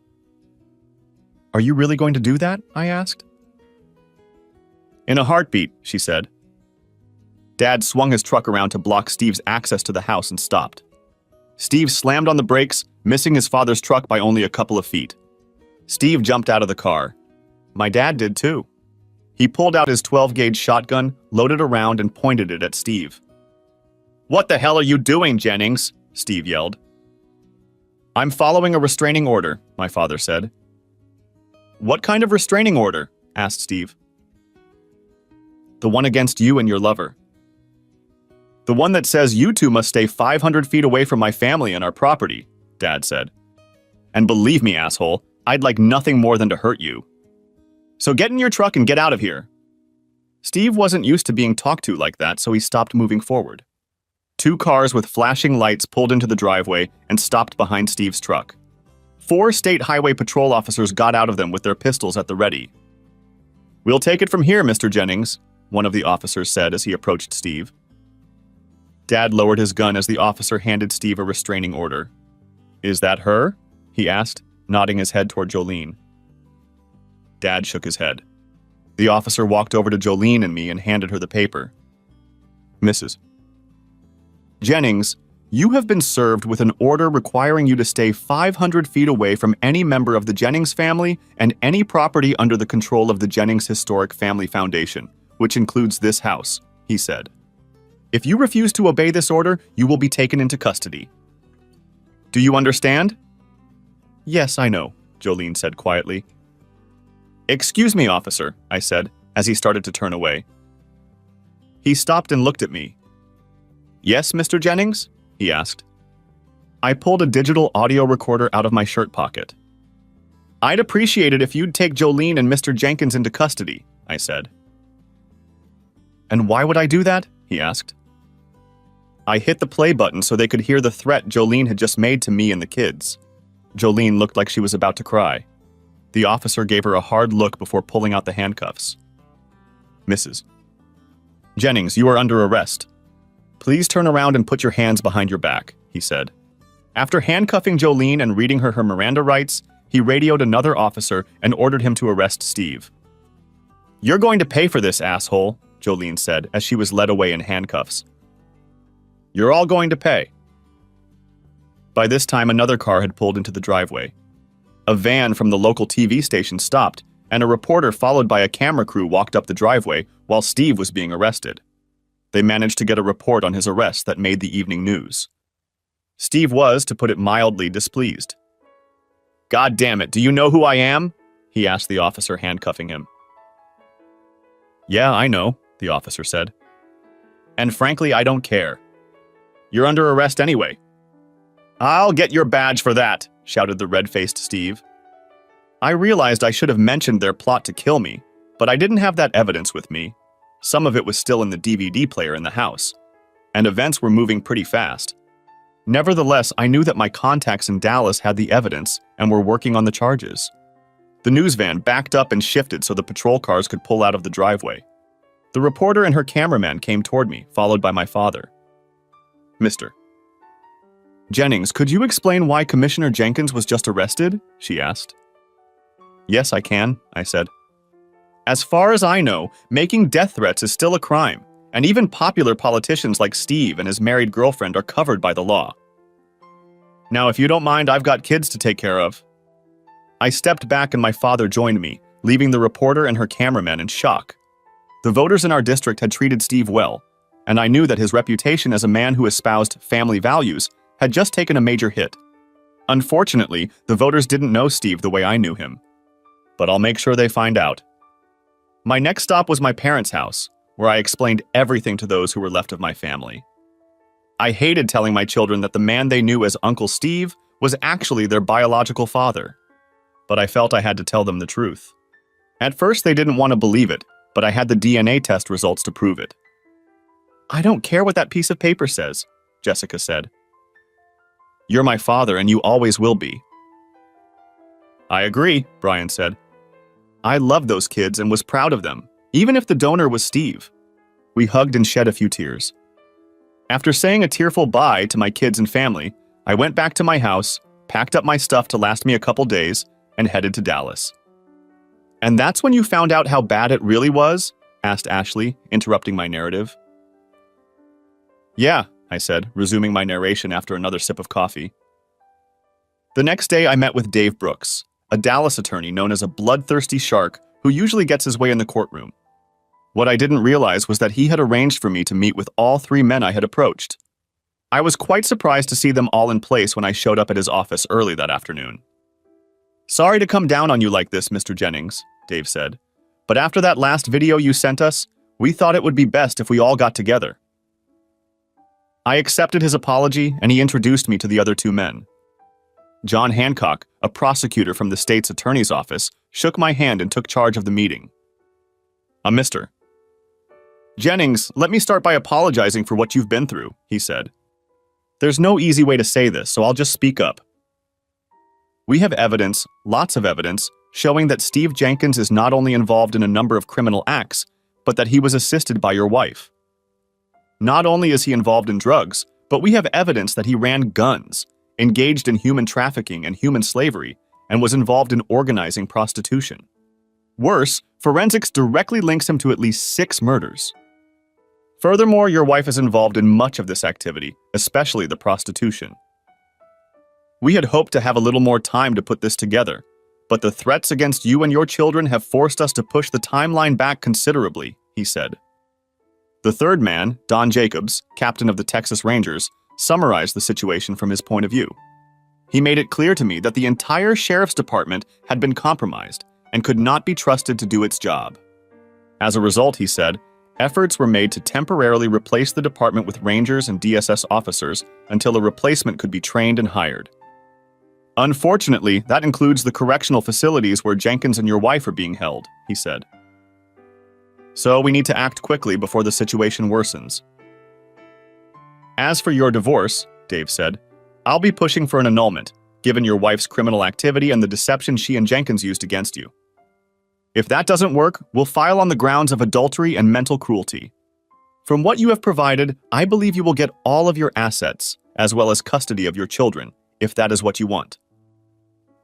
"Are you really going to do that?" I asked. "In a heartbeat," she said. Dad swung his truck around to block Steve's access to the house and stopped. Steve slammed on the brakes, missing his father's truck by only a couple of feet. Steve jumped out of the car. My dad did too. He pulled out his 12-gauge shotgun, loaded a round, and pointed it at Steve. "What the hell are you doing, Jennings?" Steve yelled. "I'm following a restraining order," my father said. "What kind of restraining order?" asked Steve. "The one against you and your lover. The one that says you two must stay 500 feet away from my family and our property," Dad said. "And believe me, asshole, I'd like nothing more than to hurt you. So get in your truck and get out of here." Steve wasn't used to being talked to like that, so he stopped moving forward. 2 cars with flashing lights pulled into the driveway and stopped behind Steve's truck. 4 state highway patrol officers got out of them with their pistols at the ready. "We'll take it from here, Mr. Jennings," one of the officers said as he approached Steve. Dad lowered his gun as the officer handed Steve a restraining order. "Is that her?" he asked, nodding his head toward Jolene. Dad shook his head. The officer walked over to Jolene and me and handed her the paper. "Mrs. Jennings, you have been served with an order requiring you to stay 500 feet away from any member of the Jennings family and any property under the control of the Jennings Historic Family Foundation, which includes this house," he said. "If you refuse to obey this order, you will be taken into custody. Do you understand?" "Yes, I know," Jolene said quietly. "Excuse me, officer," I said, as he started to turn away. He stopped and looked at me. "Yes, Mr. Jennings?" he asked. I pulled a digital audio recorder out of my shirt pocket. I'd appreciate it if you'd take Jolene and Mr. Jenkins into custody, I said. And why would I do that? He asked. I hit the play button so they could hear the threat Jolene had just made to me and the kids. Jolene looked like she was about to cry. The officer gave her a hard look before pulling out the handcuffs. Mrs. Jennings, you are under arrest. Please turn around and put your hands behind your back, he said. After handcuffing Jolene and reading her Miranda rights, he radioed another officer and ordered him to arrest Steve. You're going to pay for this, asshole, Jolene said as she was led away in handcuffs. You're all going to pay. By this time, another car had pulled into the driveway. A van from the local TV station stopped, and a reporter followed by a camera crew walked up the driveway while Steve was being arrested. They managed to get a report on his arrest that made the evening news. Steve was, to put it mildly, displeased. God damn it, do you know who I am? He asked the officer handcuffing him. Yeah, I know, the officer said. And frankly, I don't care. You're under arrest anyway. I'll get your badge for that, shouted the red-faced Steve. I realized I should have mentioned their plot to kill me, but I didn't have that evidence with me. Some of it was still in the DVD player in the house, and events were moving pretty fast. Nevertheless, I knew that my contacts in Dallas had the evidence and were working on the charges. The news van backed up and shifted so the patrol cars could pull out of the driveway. The reporter and her cameraman came toward me, followed by my father. Mr. Jennings, could you explain why Commissioner Jenkins was just arrested? She asked. Yes, I can, I said. As far as I know, making death threats is still a crime, and even popular politicians like Steve and his married girlfriend are covered by the law. Now, if you don't mind, I've got kids to take care of. I stepped back and my father joined me, leaving the reporter and her cameraman in shock. The voters in our district had treated Steve well, and I knew that his reputation as a man who espoused family values had just taken a major hit. Unfortunately, the voters didn't know Steve the way I knew him. But I'll make sure they find out. My next stop was my parents' house, where I explained everything to those who were left of my family. I hated telling my children that the man they knew as Uncle Steve was actually their biological father. But I felt I had to tell them the truth. At first, they didn't want to believe it, but I had the DNA test results to prove it. I don't care what that piece of paper says, Jessica said. You're my father, and you always will be. I agree, Brian said. I loved those kids and was proud of them, even if the donor was Steve. We hugged and shed a few tears. After saying a tearful bye to my kids and family, I went back to my house, packed up my stuff to last me a couple days, and headed to Dallas. And that's when you found out how bad it really was? Asked Ashley, interrupting my narrative. Yeah, I said, resuming my narration after another sip of coffee. The next day, I met with Dave Brooks, a Dallas attorney known as a bloodthirsty shark who usually gets his way in the courtroom. What I didn't realize was that he had arranged for me to meet with all three men I had approached. I was quite surprised to see them all in place when I showed up at his office early that afternoon. Sorry to come down on you like this, Mr. Jennings, Dave said, but after that last video you sent us, we thought it would be best if we all got together. I accepted his apology, and he introduced me to the other two men. John Hancock, a prosecutor from the state's attorney's office, shook my hand and took charge of the meeting. Mr. Jennings, let me start by apologizing for what you've been through, he said. There's no easy way to say this, so I'll just speak up. We have evidence, lots of evidence, showing that Steve Jenkins is not only involved in a number of criminal acts, but that he was assisted by your wife. Not only is he involved in drugs, but we have evidence that he ran guns, engaged in human trafficking and human slavery, and was involved in organizing prostitution. Worse, forensics directly links him to at least 6 murders. Furthermore, your wife is involved in much of this activity, especially the prostitution. We had hoped to have a little more time to put this together, but the threats against you and your children have forced us to push the timeline back considerably, he said. The third man, Don Jacobs, captain of the Texas Rangers, summarized the situation from his point of view. He made it clear to me that the entire sheriff's department had been compromised and could not be trusted to do its job. As a result, he said, efforts were made to temporarily replace the department with Rangers and DSS officers until a replacement could be trained and hired. Unfortunately, that includes the correctional facilities where Jenkins and your wife are being held, he said. So we need to act quickly before the situation worsens. As for your divorce, Dave said, I'll be pushing for an annulment, given your wife's criminal activity and the deception she and Jenkins used against you. If that doesn't work, we'll file on the grounds of adultery and mental cruelty. From what you have provided, I believe you will get all of your assets, as well as custody of your children, if that is what you want.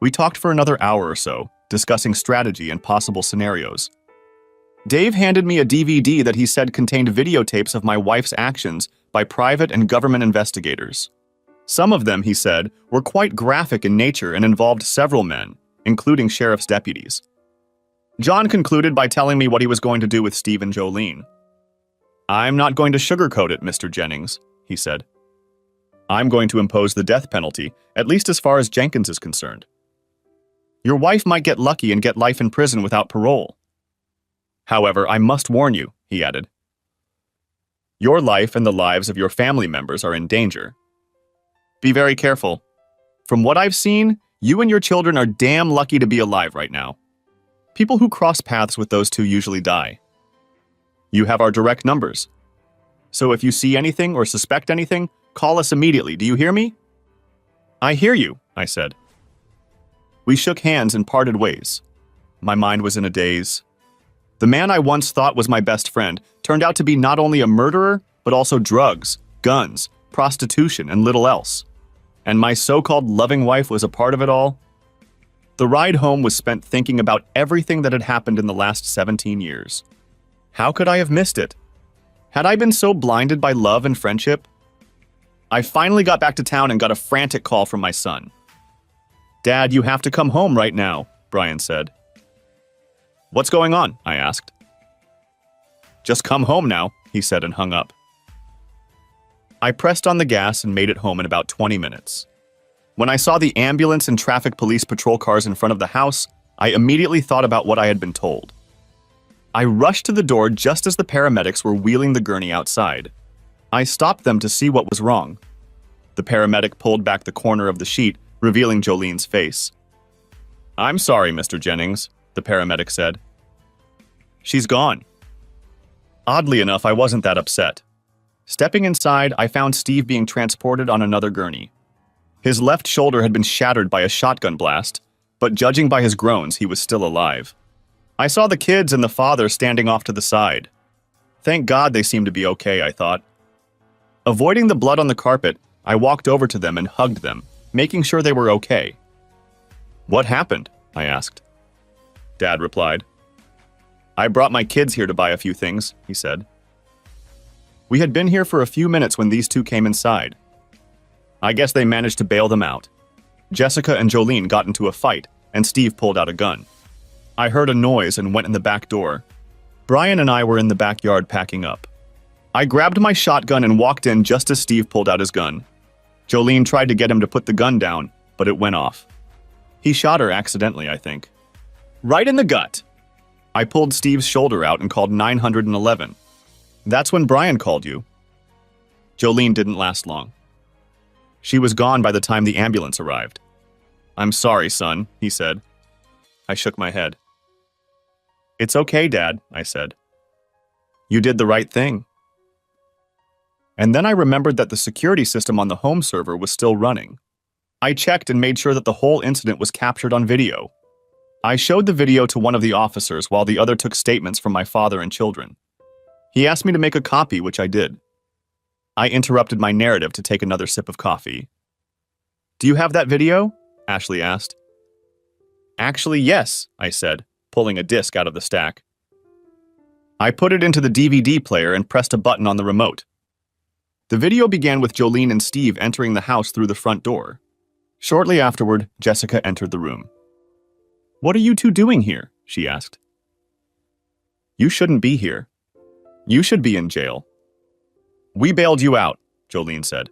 We talked for another hour or so, discussing strategy and possible scenarios. Dave handed me a DVD that he said contained videotapes of my wife's actions by private and government investigators. Some of them, he said, were quite graphic in nature and involved several men, including sheriff's deputies. John concluded by telling me what he was going to do with Steve and Jolene. I'm not going to sugarcoat it, Mr. Jennings, he said. I'm going to impose the death penalty, at least as far as Jenkins is concerned. Your wife might get lucky and get life in prison without parole. However, I must warn you, he added. Your life and the lives of your family members are in danger. Be very careful. From what I've seen, you and your children are damn lucky to be alive right now. People who cross paths with those two usually die. You have our direct numbers. So if you see anything or suspect anything, call us immediately. Do you hear me? I hear you, I said. We shook hands and parted ways. My mind was in a daze. The man I once thought was my best friend turned out to be not only a murderer, but also drugs, guns, prostitution, and little else. And my so-called loving wife was a part of it all. The ride home was spent thinking about everything that had happened in the last 17 years. How could I have missed it? Had I been so blinded by love and friendship? I finally got back to town and got a frantic call from my son. Dad, you have to come home right now, Brian said. What's going on? I asked. Just come home now, he said and hung up. I pressed on the gas and made it home in about 20 minutes. When I saw the ambulance and traffic police patrol cars in front of the house, I immediately thought about what I had been told. I rushed to the door just as the paramedics were wheeling the gurney outside. I stopped them to see what was wrong. The paramedic pulled back the corner of the sheet, revealing Jolene's face. I'm sorry, Mr. Jennings, the paramedic said. She's gone. Oddly enough, I wasn't that upset. Stepping inside, I found Steve being transported on another gurney. His left shoulder had been shattered by a shotgun blast, but judging by his groans, he was still alive. I saw the kids and the father standing off to the side. Thank God they seemed to be okay, I thought. Avoiding the blood on the carpet, I walked over to them and hugged them, making sure they were okay. What happened? I asked. Dad replied. I brought my kids here to buy a few things, he said. We had been here for a few minutes when these two came inside. I guess they managed to bail them out. Jessica and Jolene got into a fight, and Steve pulled out a gun. I heard a noise and went in the back door. Brian and I were in the backyard packing up. I grabbed my shotgun and walked in just as Steve pulled out his gun. Jolene tried to get him to put the gun down, but it went off. He shot her accidentally, I think. Right in the gut. I pulled Steve's shoulder out and called 911. That's when Brian called you. Jolene didn't last long. She was gone by the time the ambulance arrived. I'm sorry, son, he said. I shook my head. It's okay, Dad, I said. You did the right thing. And then I remembered that the security system on the home server was still running. I checked and made sure that the whole incident was captured on video. I showed the video to one of the officers while the other took statements from my father and children. He asked me to make a copy, which I did. I interrupted my narrative to take another sip of coffee. Do you have that video? Ashley asked. Actually, yes, I said, pulling a disc out of the stack. I put it into the DVD player and pressed a button on the remote. The video began with Jolene and Steve entering the house through the front door. Shortly afterward, Jessica entered the room. What are you two doing here? She asked. You shouldn't be here. You should be in jail. We bailed you out, Jolene said.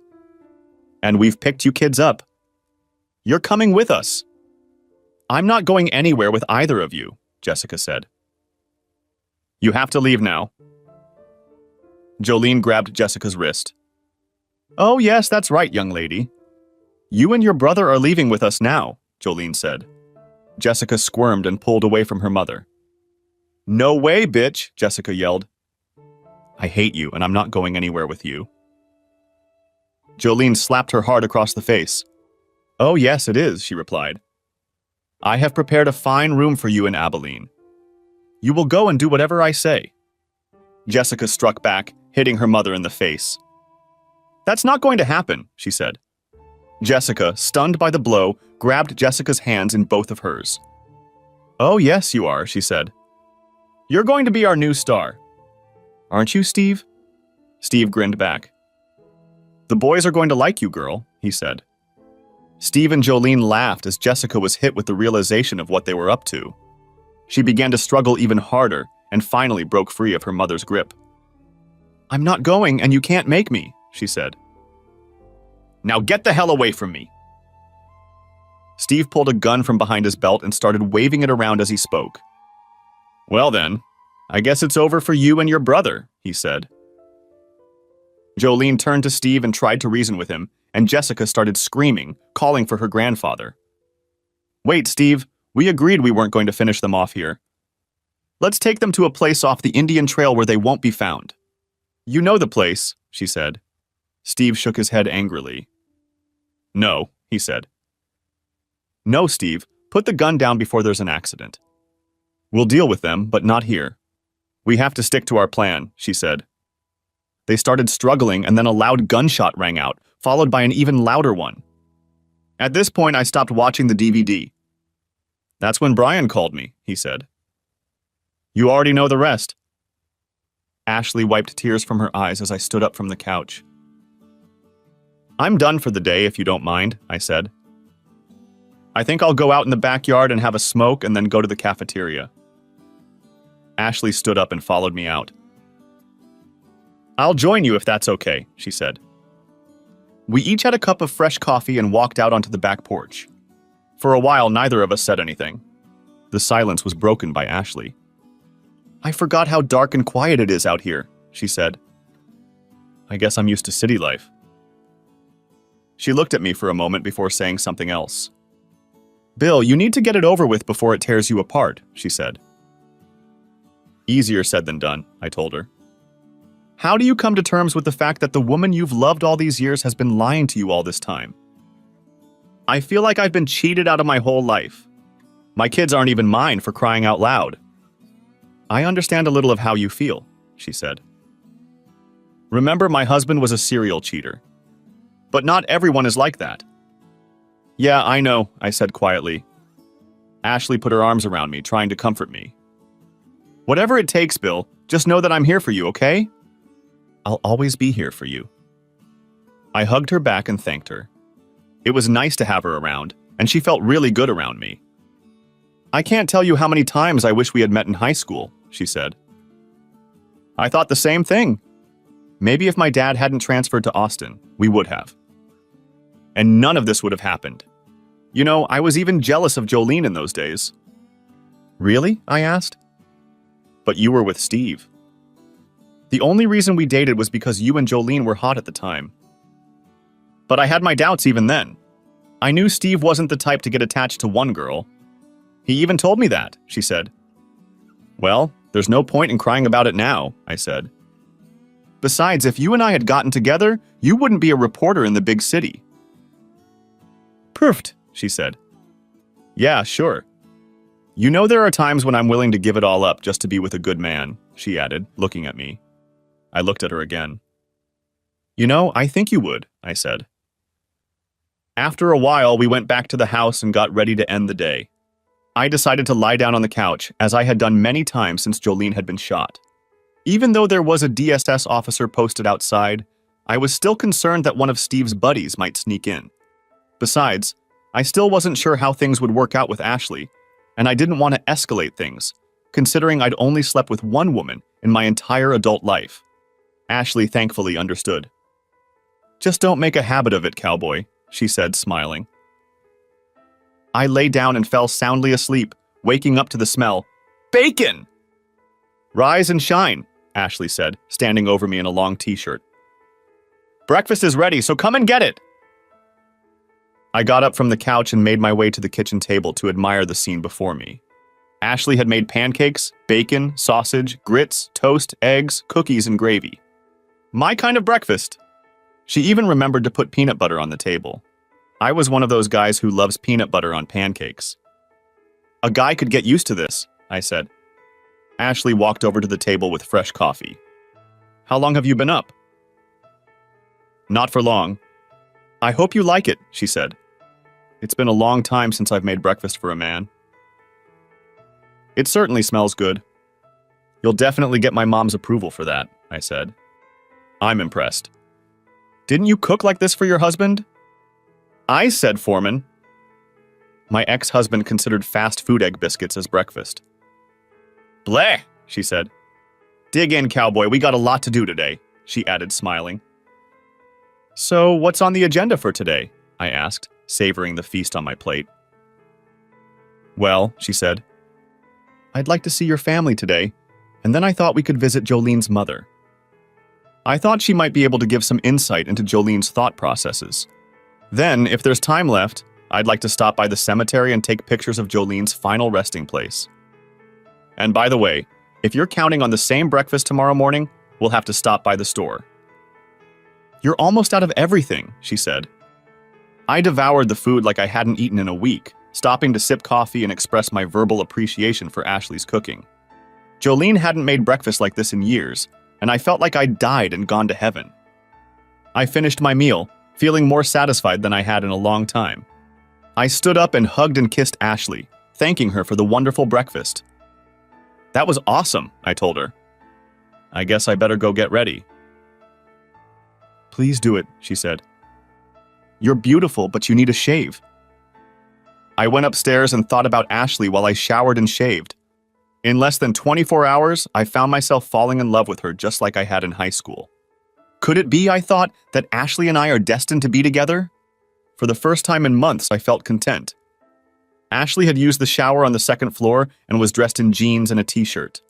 And we've picked you kids up. You're coming with us. I'm not going anywhere with either of you, Jessica said. You have to leave now. Jolene grabbed Jessica's wrist. Oh, yes, that's right, young lady. You and your brother are leaving with us now, Jolene said. Jessica squirmed and pulled away from her mother. No way, bitch, Jessica yelled. I hate you, and I'm not going anywhere with you. Jolene slapped her hard across the face. Oh, yes, it is, she replied. I have prepared a fine room for you in Abilene. You will go and do whatever I say. Jessica struck back, hitting her mother in the face. That's not going to happen, she said. Jessica, stunned by the blow, grabbed Jessica's hands in both of hers. Oh, yes, you are, she said. You're going to be our new star. Aren't you, Steve? Steve grinned back. The boys are going to like you, girl, he said. Steve and Jolene laughed as Jessica was hit with the realization of what they were up to. She began to struggle even harder and finally broke free of her mother's grip. I'm not going, and you can't make me, she said. Now get the hell away from me. Steve pulled a gun from behind his belt and started waving it around as he spoke. Well then, I guess it's over for you and your brother, he said. Jolene turned to Steve and tried to reason with him, and Jessica started screaming, calling for her grandfather. Wait, Steve, we agreed we weren't going to finish them off here. Let's take them to a place off the Indian Trail where they won't be found. You know the place, she said. Steve shook his head angrily. No, he said. No, Steve, put the gun down before there's an accident. We'll deal with them, but not here. We have to stick to our plan, she said. They started struggling, and then a loud gunshot rang out, followed by an even louder one. At this point, I stopped watching the DVD. That's when Brian called me, he said. You already know the rest. Ashley wiped tears from her eyes as I stood up from the couch. I'm done for the day, if you don't mind, I said. I think I'll go out in the backyard and have a smoke and then go to the cafeteria. Ashley stood up and followed me out. I'll join you if that's okay, she said. We each had a cup of fresh coffee and walked out onto the back porch. For a while, neither of us said anything. The silence was broken by Ashley. I forgot how dark and quiet it is out here, she said. I guess I'm used to city life. She looked at me for a moment before saying something else. Bill, you need to get it over with before it tears you apart, she said. Easier said than done, I told her. How do you come to terms with the fact that the woman you've loved all these years has been lying to you all this time? I feel like I've been cheated out of my whole life. My kids aren't even mine, for crying out loud. I understand a little of how you feel, she said. Remember, my husband was a serial cheater. But not everyone is like that. Yeah, I know, I said quietly. Ashley put her arms around me, trying to comfort me. Whatever it takes, Bill, just know that I'm here for you, okay? I'll always be here for you. I hugged her back and thanked her. It was nice to have her around, and she felt really good around me. I can't tell you how many times I wish we had met in high school, she said. I thought the same thing. Maybe if my dad hadn't transferred to Austin, we would have. And none of this would have happened. You know, I was even jealous of Jolene in those days. Really? I asked. But you were with Steve. The only reason we dated was because you and Jolene were hot at the time. But I had my doubts even then. I knew Steve wasn't the type to get attached to one girl. He even told me that, she said. Well, there's no point in crying about it now, I said. Besides, if you and I had gotten together, you wouldn't be a reporter in the big city. Perfect, she said. Yeah, sure. You know there are times when I'm willing to give it all up just to be with a good man, she added, looking at me. I looked at her again. You know, I think you would, I said. After a while, we went back to the house and got ready to end the day. I decided to lie down on the couch, as I had done many times since Jolene had been shot. Even though there was a DSS officer posted outside, I was still concerned that one of Steve's buddies might sneak in. Besides, I still wasn't sure how things would work out with Ashley, and I didn't want to escalate things, considering I'd only slept with one woman in my entire adult life. Ashley thankfully understood. Just don't make a habit of it, cowboy, she said, smiling. I lay down and fell soundly asleep, waking up to the smell. Bacon! Rise and shine, Ashley said, standing over me in a long t-shirt. Breakfast is ready, so come and get it. I got up from the couch and made my way to the kitchen table to admire the scene before me. Ashley had made pancakes, bacon, sausage, grits, toast, eggs, cookies, and gravy. My kind of breakfast. She even remembered to put peanut butter on the table. I was one of those guys who loves peanut butter on pancakes. A guy could get used to this, I said. Ashley walked over to the table with fresh coffee. How long have you been up? Not for long. I hope you like it, she said. It's been a long time since I've made breakfast for a man. It certainly smells good. You'll definitely get my mom's approval for that, I said. I'm impressed. Didn't you cook like this for your husband? I said, Foreman. My ex-husband considered fast food egg biscuits as breakfast. Bleh, she said. Dig in, cowboy, we got a lot to do today, she added, smiling. So, what's on the agenda for today? I asked, savoring the feast on my plate. Well, she said, I'd like to see your family today, and then I thought we could visit Jolene's mother. I thought she might be able to give some insight into Jolene's thought processes. Then, if there's time left, I'd like to stop by the cemetery and take pictures of Jolene's final resting place. And by the way, if you're counting on the same breakfast tomorrow morning, we'll have to stop by the store. You're almost out of everything, she said. I devoured the food like I hadn't eaten in a week, stopping to sip coffee and express my verbal appreciation for Ashley's cooking. Jolene hadn't made breakfast like this in years, and I felt like I'd died and gone to heaven. I finished my meal, feeling more satisfied than I had in a long time. I stood up and hugged and kissed Ashley, thanking her for the wonderful breakfast. That was awesome, I told her. I guess I better go get ready. Please do it, she said. You're beautiful, but you need a shave. I went upstairs and thought about Ashley while I showered and shaved. In less than 24 hours, I found myself falling in love with her just like I had in high school. Could it be, I thought, that Ashley and I are destined to be together? For the first time in months, I felt content. Ashley had used the shower on the second floor and was dressed in jeans and a t-shirt.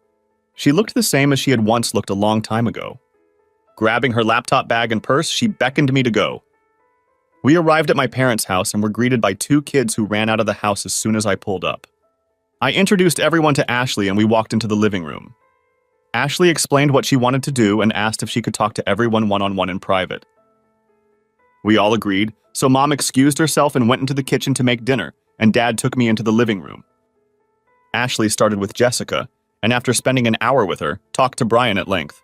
She looked the same as she had once looked a long time ago. Grabbing her laptop bag and purse, she beckoned me to go. We arrived at my parents' house and were greeted by two kids who ran out of the house as soon as I pulled up. I introduced everyone to Ashley and we walked into the living room. Ashley explained what she wanted to do and asked if she could talk to everyone one-on-one in private. We all agreed, so Mom excused herself and went into the kitchen to make dinner, and Dad took me into the living room. Ashley started with Jessica, and after spending an hour with her, talked to Brian at length.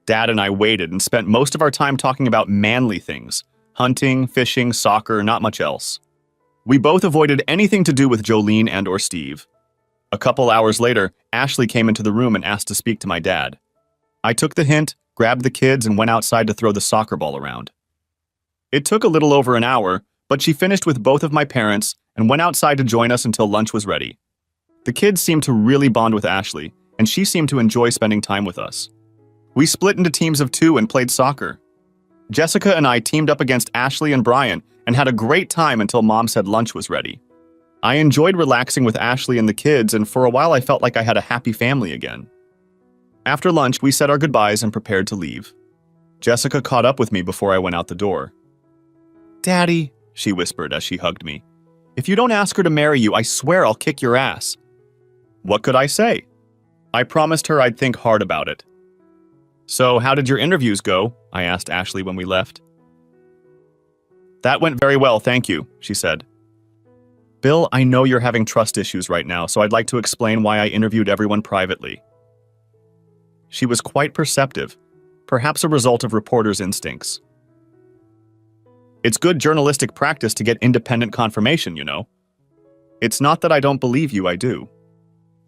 Dad and I waited and spent most of our time talking about manly things, hunting, fishing, soccer, not much else. We both avoided anything to do with Jolene and/or Steve. A couple hours later, Ashley came into the room and asked to speak to my dad. I took the hint, grabbed the kids, and went outside to throw the soccer ball around. It took a little over an hour, but she finished with both of my parents and went outside to join us until lunch was ready. The kids seemed to really bond with Ashley, and she seemed to enjoy spending time with us. We split into teams of 2 and played soccer. Jessica and I teamed up against Ashley and Brian and had a great time until Mom said lunch was ready. I enjoyed relaxing with Ashley and the kids, and for a while I felt like I had a happy family again. After lunch, we said our goodbyes and prepared to leave. Jessica caught up with me before I went out the door. Daddy, she whispered as she hugged me, if you don't ask her to marry you, I swear I'll kick your ass. What could I say? I promised her I'd think hard about it. So, how did your interviews go? I asked Ashley when we left. That went very well, thank you, she said. Bill, I know you're having trust issues right now, so I'd like to explain why I interviewed everyone privately. She was quite perceptive, perhaps a result of reporters' instincts. It's good journalistic practice to get independent confirmation, you know. It's not that I don't believe you, I do.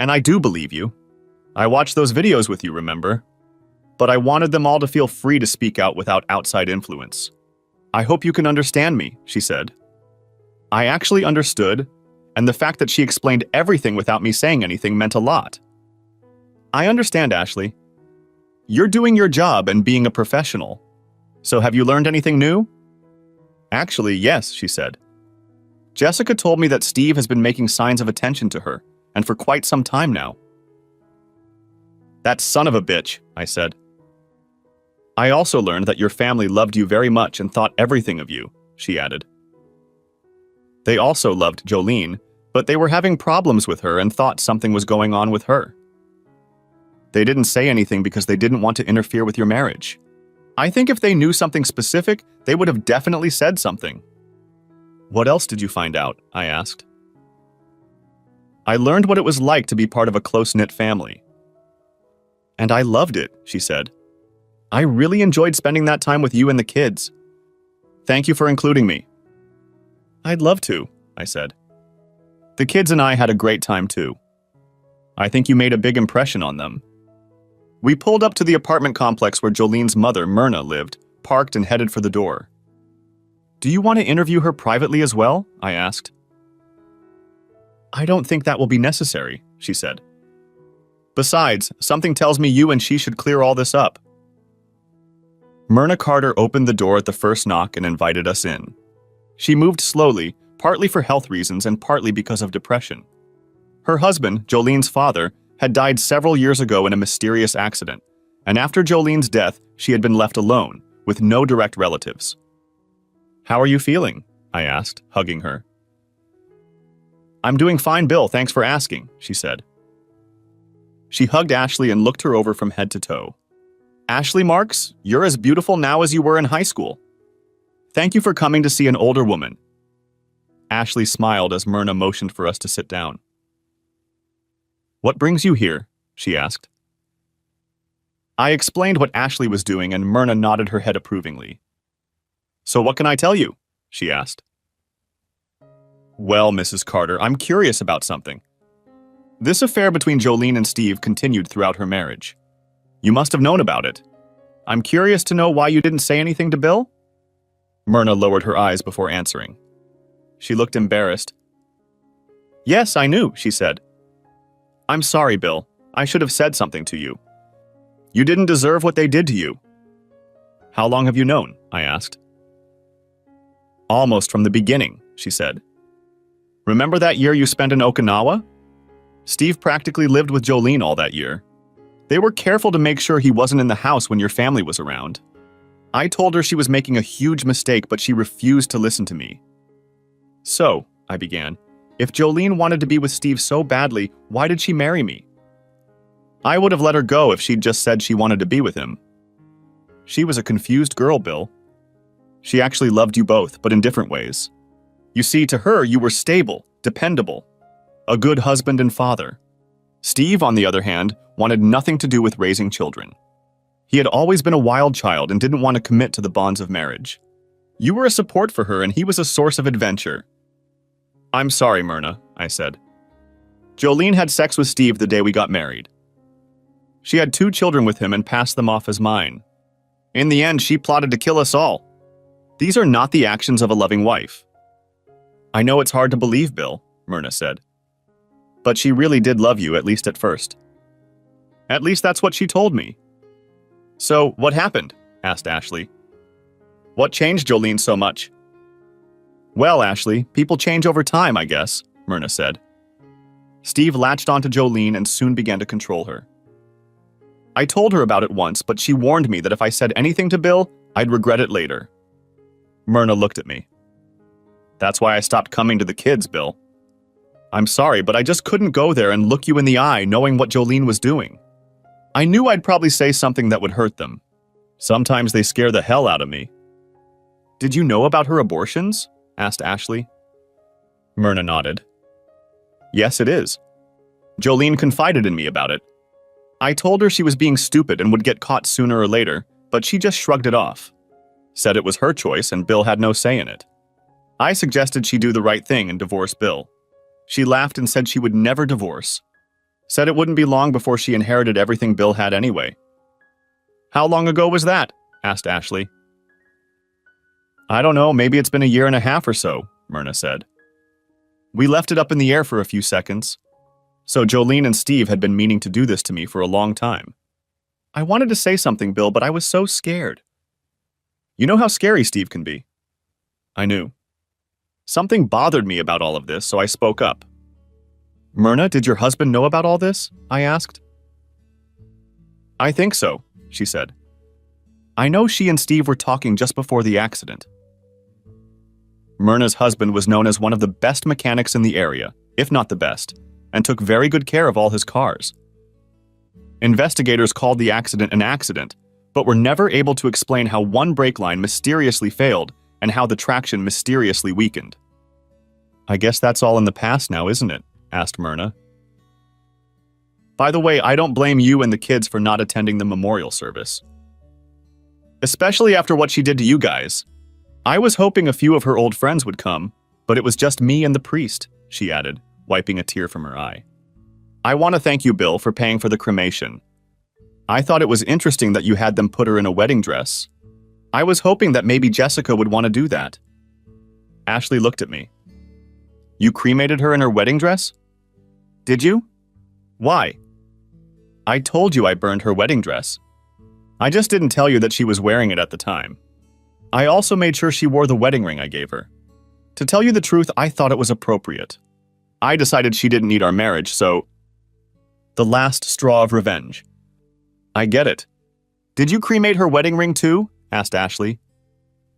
And I do believe you. I watched those videos with you, remember? But I wanted them all to feel free to speak out without outside influence. I hope you can understand me, she said. I actually understood, and the fact that she explained everything without me saying anything meant a lot. I understand, Ashley. You're doing your job and being a professional. So have you learned anything new? Actually, yes, she said. Jessica told me that Steve has been making signs of attention to her, and for quite some time now. That son of a bitch, I said. I also learned that your family loved you very much and thought everything of you, she added. They also loved Jolene, but they were having problems with her and thought something was going on with her. They didn't say anything because they didn't want to interfere with your marriage. I think if they knew something specific, they would have definitely said something. What else did you find out? I asked. I learned what it was like to be part of a close-knit family. And I loved it, she said. I really enjoyed spending that time with you and the kids. Thank you for including me. I'd love to, I said. The kids and I had a great time too. I think you made a big impression on them. We pulled up to the apartment complex where Jolene's mother, Myrna, lived, parked and headed for the door. Do you want to interview her privately as well? I asked. I don't think that will be necessary, she said. Besides, something tells me you and she should clear all this up. Myrna Carter opened the door at the first knock and invited us in. She moved slowly, partly for health reasons and partly because of depression. Her husband, Jolene's father, had died several years ago in a mysterious accident, and after Jolene's death, she had been left alone, with no direct relatives. How are you feeling? I asked, hugging her. I'm doing fine, Bill, thanks for asking, she said. She hugged Ashley and looked her over from head to toe. Ashley Marks, you're as beautiful now as you were in high school. Thank you for coming to see an older woman. Ashley smiled as Myrna motioned for us to sit down. What brings you here? She asked. I explained what Ashley was doing and Myrna nodded her head approvingly. So what can I tell you? She asked. Well, Mrs. Carter, I'm curious about something. This affair between Jolene and Steve continued throughout her marriage. You must have known about it. I'm curious to know why you didn't say anything to Bill? Myrna lowered her eyes before answering. She looked embarrassed. Yes, I knew, she said. I'm sorry, Bill. I should have said something to you. You didn't deserve what they did to you. How long have you known? I asked. Almost from the beginning, she said. Remember that year you spent in Okinawa? Steve practically lived with Jolene all that year. They were careful to make sure he wasn't in the house when your family was around. I told her she was making a huge mistake, but she refused to listen to me. So, I began, if Jolene wanted to be with Steve so badly, why did she marry me? I would have let her go if she'd just said she wanted to be with him. She was a confused girl, Bill. She actually loved you both, but in different ways. You see, to her, you were stable, dependable, a good husband and father. Steve, on the other hand, wanted nothing to do with raising children. He had always been a wild child and didn't want to commit to the bonds of marriage. You were a support for her and he was a source of adventure. I'm sorry, Myrna, I said. Jolene had sex with Steve the day we got married. She had 2 children with him and passed them off as mine. In the end, she plotted to kill us all. These are not the actions of a loving wife. I know it's hard to believe, Bill, Myrna said. But she really did love you, at least at first. At least that's what she told me. So, what happened? Asked Ashley. What changed Jolene so much? Well, Ashley, people change over time, I guess, Myrna said. Steve latched onto Jolene and soon began to control her. I told her about it once, but she warned me that if I said anything to Bill, I'd regret it later. Myrna looked at me. That's why I stopped coming to the kids, Bill. I'm sorry, but I just couldn't go there and look you in the eye knowing what Jolene was doing. I knew I'd probably say something that would hurt them. Sometimes they scare the hell out of me. Did you know about her abortions? Asked Ashley. Myrna nodded. Yes, it is. Jolene confided in me about it. I told her she was being stupid and would get caught sooner or later, but she just shrugged it off. Said it was her choice and Bill had no say in it. I suggested she do the right thing and divorce Bill. She laughed and said she would never divorce. Said it wouldn't be long before she inherited everything Bill had anyway. How long ago was that? Asked Ashley. I don't know, maybe it's been a year and a half or so, Myrna said. We left it up in the air for a few seconds. So Jolene and Steve had been meaning to do this to me for a long time. I wanted to say something, Bill, but I was so scared. You know how scary Steve can be. I knew. Something bothered me about all of this, so I spoke up. Myrna, did your husband know about all this? I asked. I think so, she said. I know she and Steve were talking just before the accident. Myrna's husband was known as one of the best mechanics in the area, if not the best, and took very good care of all his cars. Investigators called the accident an accident, but were never able to explain how one brake line mysteriously failed and how the traction mysteriously weakened. "I guess that's all in the past now, isn't it?" asked Myrna. "By the way, I don't blame you and the kids for not attending the memorial service. Especially after what she did to you guys. I was hoping a few of her old friends would come, but it was just me and the priest," she added, wiping a tear from her eye. "I want to thank you, Bill, for paying for the cremation. I thought it was interesting that you had them put her in a wedding dress. I was hoping that maybe Jessica would want to do that." Ashley looked at me. "You cremated her in her wedding dress? Did you? Why?" "I told you I burned her wedding dress. I just didn't tell you that she was wearing it at the time. I also made sure she wore the wedding ring I gave her. To tell you the truth, I thought it was appropriate. I decided she didn't need our marriage, so..." The last straw of revenge. "I get it. Did you cremate her wedding ring too?" asked Ashley.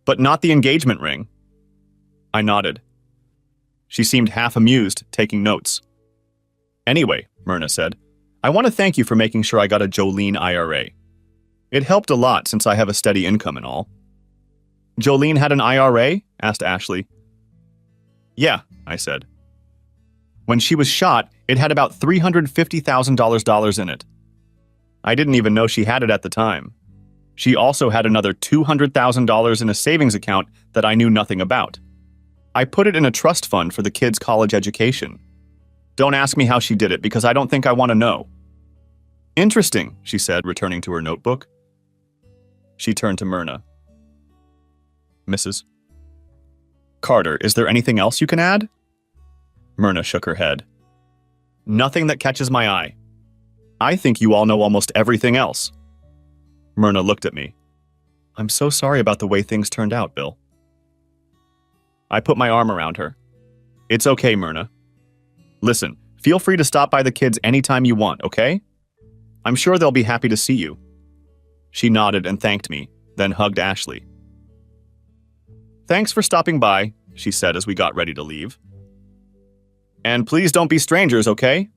"But not the engagement ring." I nodded. She seemed half amused, taking notes. "Anyway," Myrna said, "I want to thank you for making sure I got a Jolene IRA. It helped a lot since I have a steady income and all." "Jolene had an IRA?" asked Ashley. "Yeah," I said. "When she was shot, it had about $350,000 in it. I didn't even know she had it at the time. She also had another $200,000 in a savings account that I knew nothing about. I put it in a trust fund for the kids' college education. Don't ask me how she did it because I don't think I want to know." "Interesting," she said, returning to her notebook. She turned to Myrna. "Mrs. Carter, is there anything else you can add?" Myrna shook her head. "Nothing that catches my eye. I think you all know almost everything else." Myrna looked at me. "I'm so sorry about the way things turned out, Bill." I put my arm around her. "It's okay, Myrna. Listen, feel free to stop by the kids anytime you want, okay? I'm sure they'll be happy to see you." She nodded and thanked me, then hugged Ashley. "Thanks for stopping by," she said as we got ready to leave. "And please don't be strangers, okay?"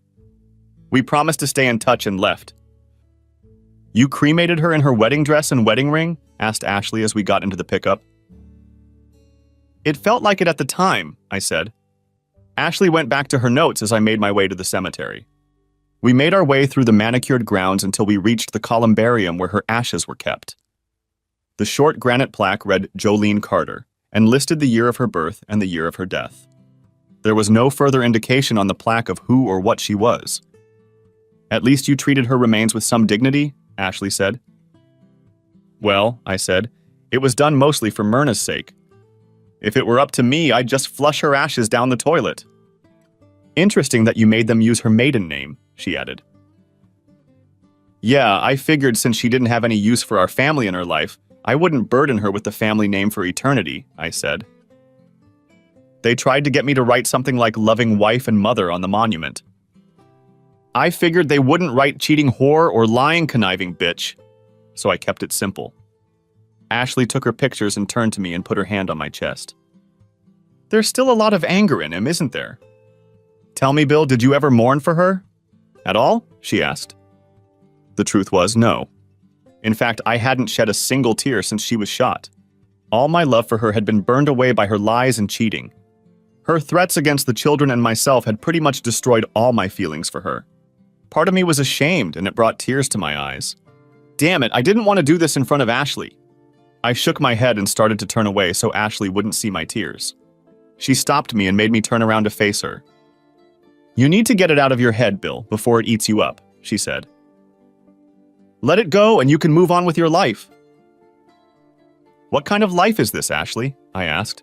We promised to stay in touch and left. "You cremated her in her wedding dress and wedding ring?" asked Ashley as we got into the pickup. "It felt like it at the time," I said. Ashley went back to her notes as I made my way to the cemetery. We made our way through the manicured grounds until we reached the columbarium where her ashes were kept. The short granite plaque read Jolene Carter and listed the year of her birth and the year of her death. There was no further indication on the plaque of who or what she was. "At least you treated her remains with some dignity," Ashley said. "Well," I said, "it was done mostly for Myrna's sake. If it were up to me, I'd just flush her ashes down the toilet." "Interesting that you made them use her maiden name," she added. "Yeah, I figured since she didn't have any use for our family in her life, I wouldn't burden her with the family name for eternity," I said. "They tried to get me to write something like loving wife and mother on the monument. I figured they wouldn't write cheating whore or lying conniving bitch, so I kept it simple." Ashley took her pictures and turned to me and put her hand on my chest. "There's still a lot of anger in him, isn't there? Tell me, Bill, did you ever mourn for her? At all?" she asked. The truth was, no. In fact, I hadn't shed a single tear since she was shot. All my love for her had been burned away by her lies and cheating. Her threats against the children and myself had pretty much destroyed all my feelings for her. Part of me was ashamed, and it brought tears to my eyes. Damn it, I didn't want to do this in front of Ashley. I shook my head and started to turn away so Ashley wouldn't see my tears. She stopped me and made me turn around to face her. "You need to get it out of your head, Bill, before it eats you up," she said. "Let it go and you can move on with your life." "What kind of life is this, Ashley?" I asked.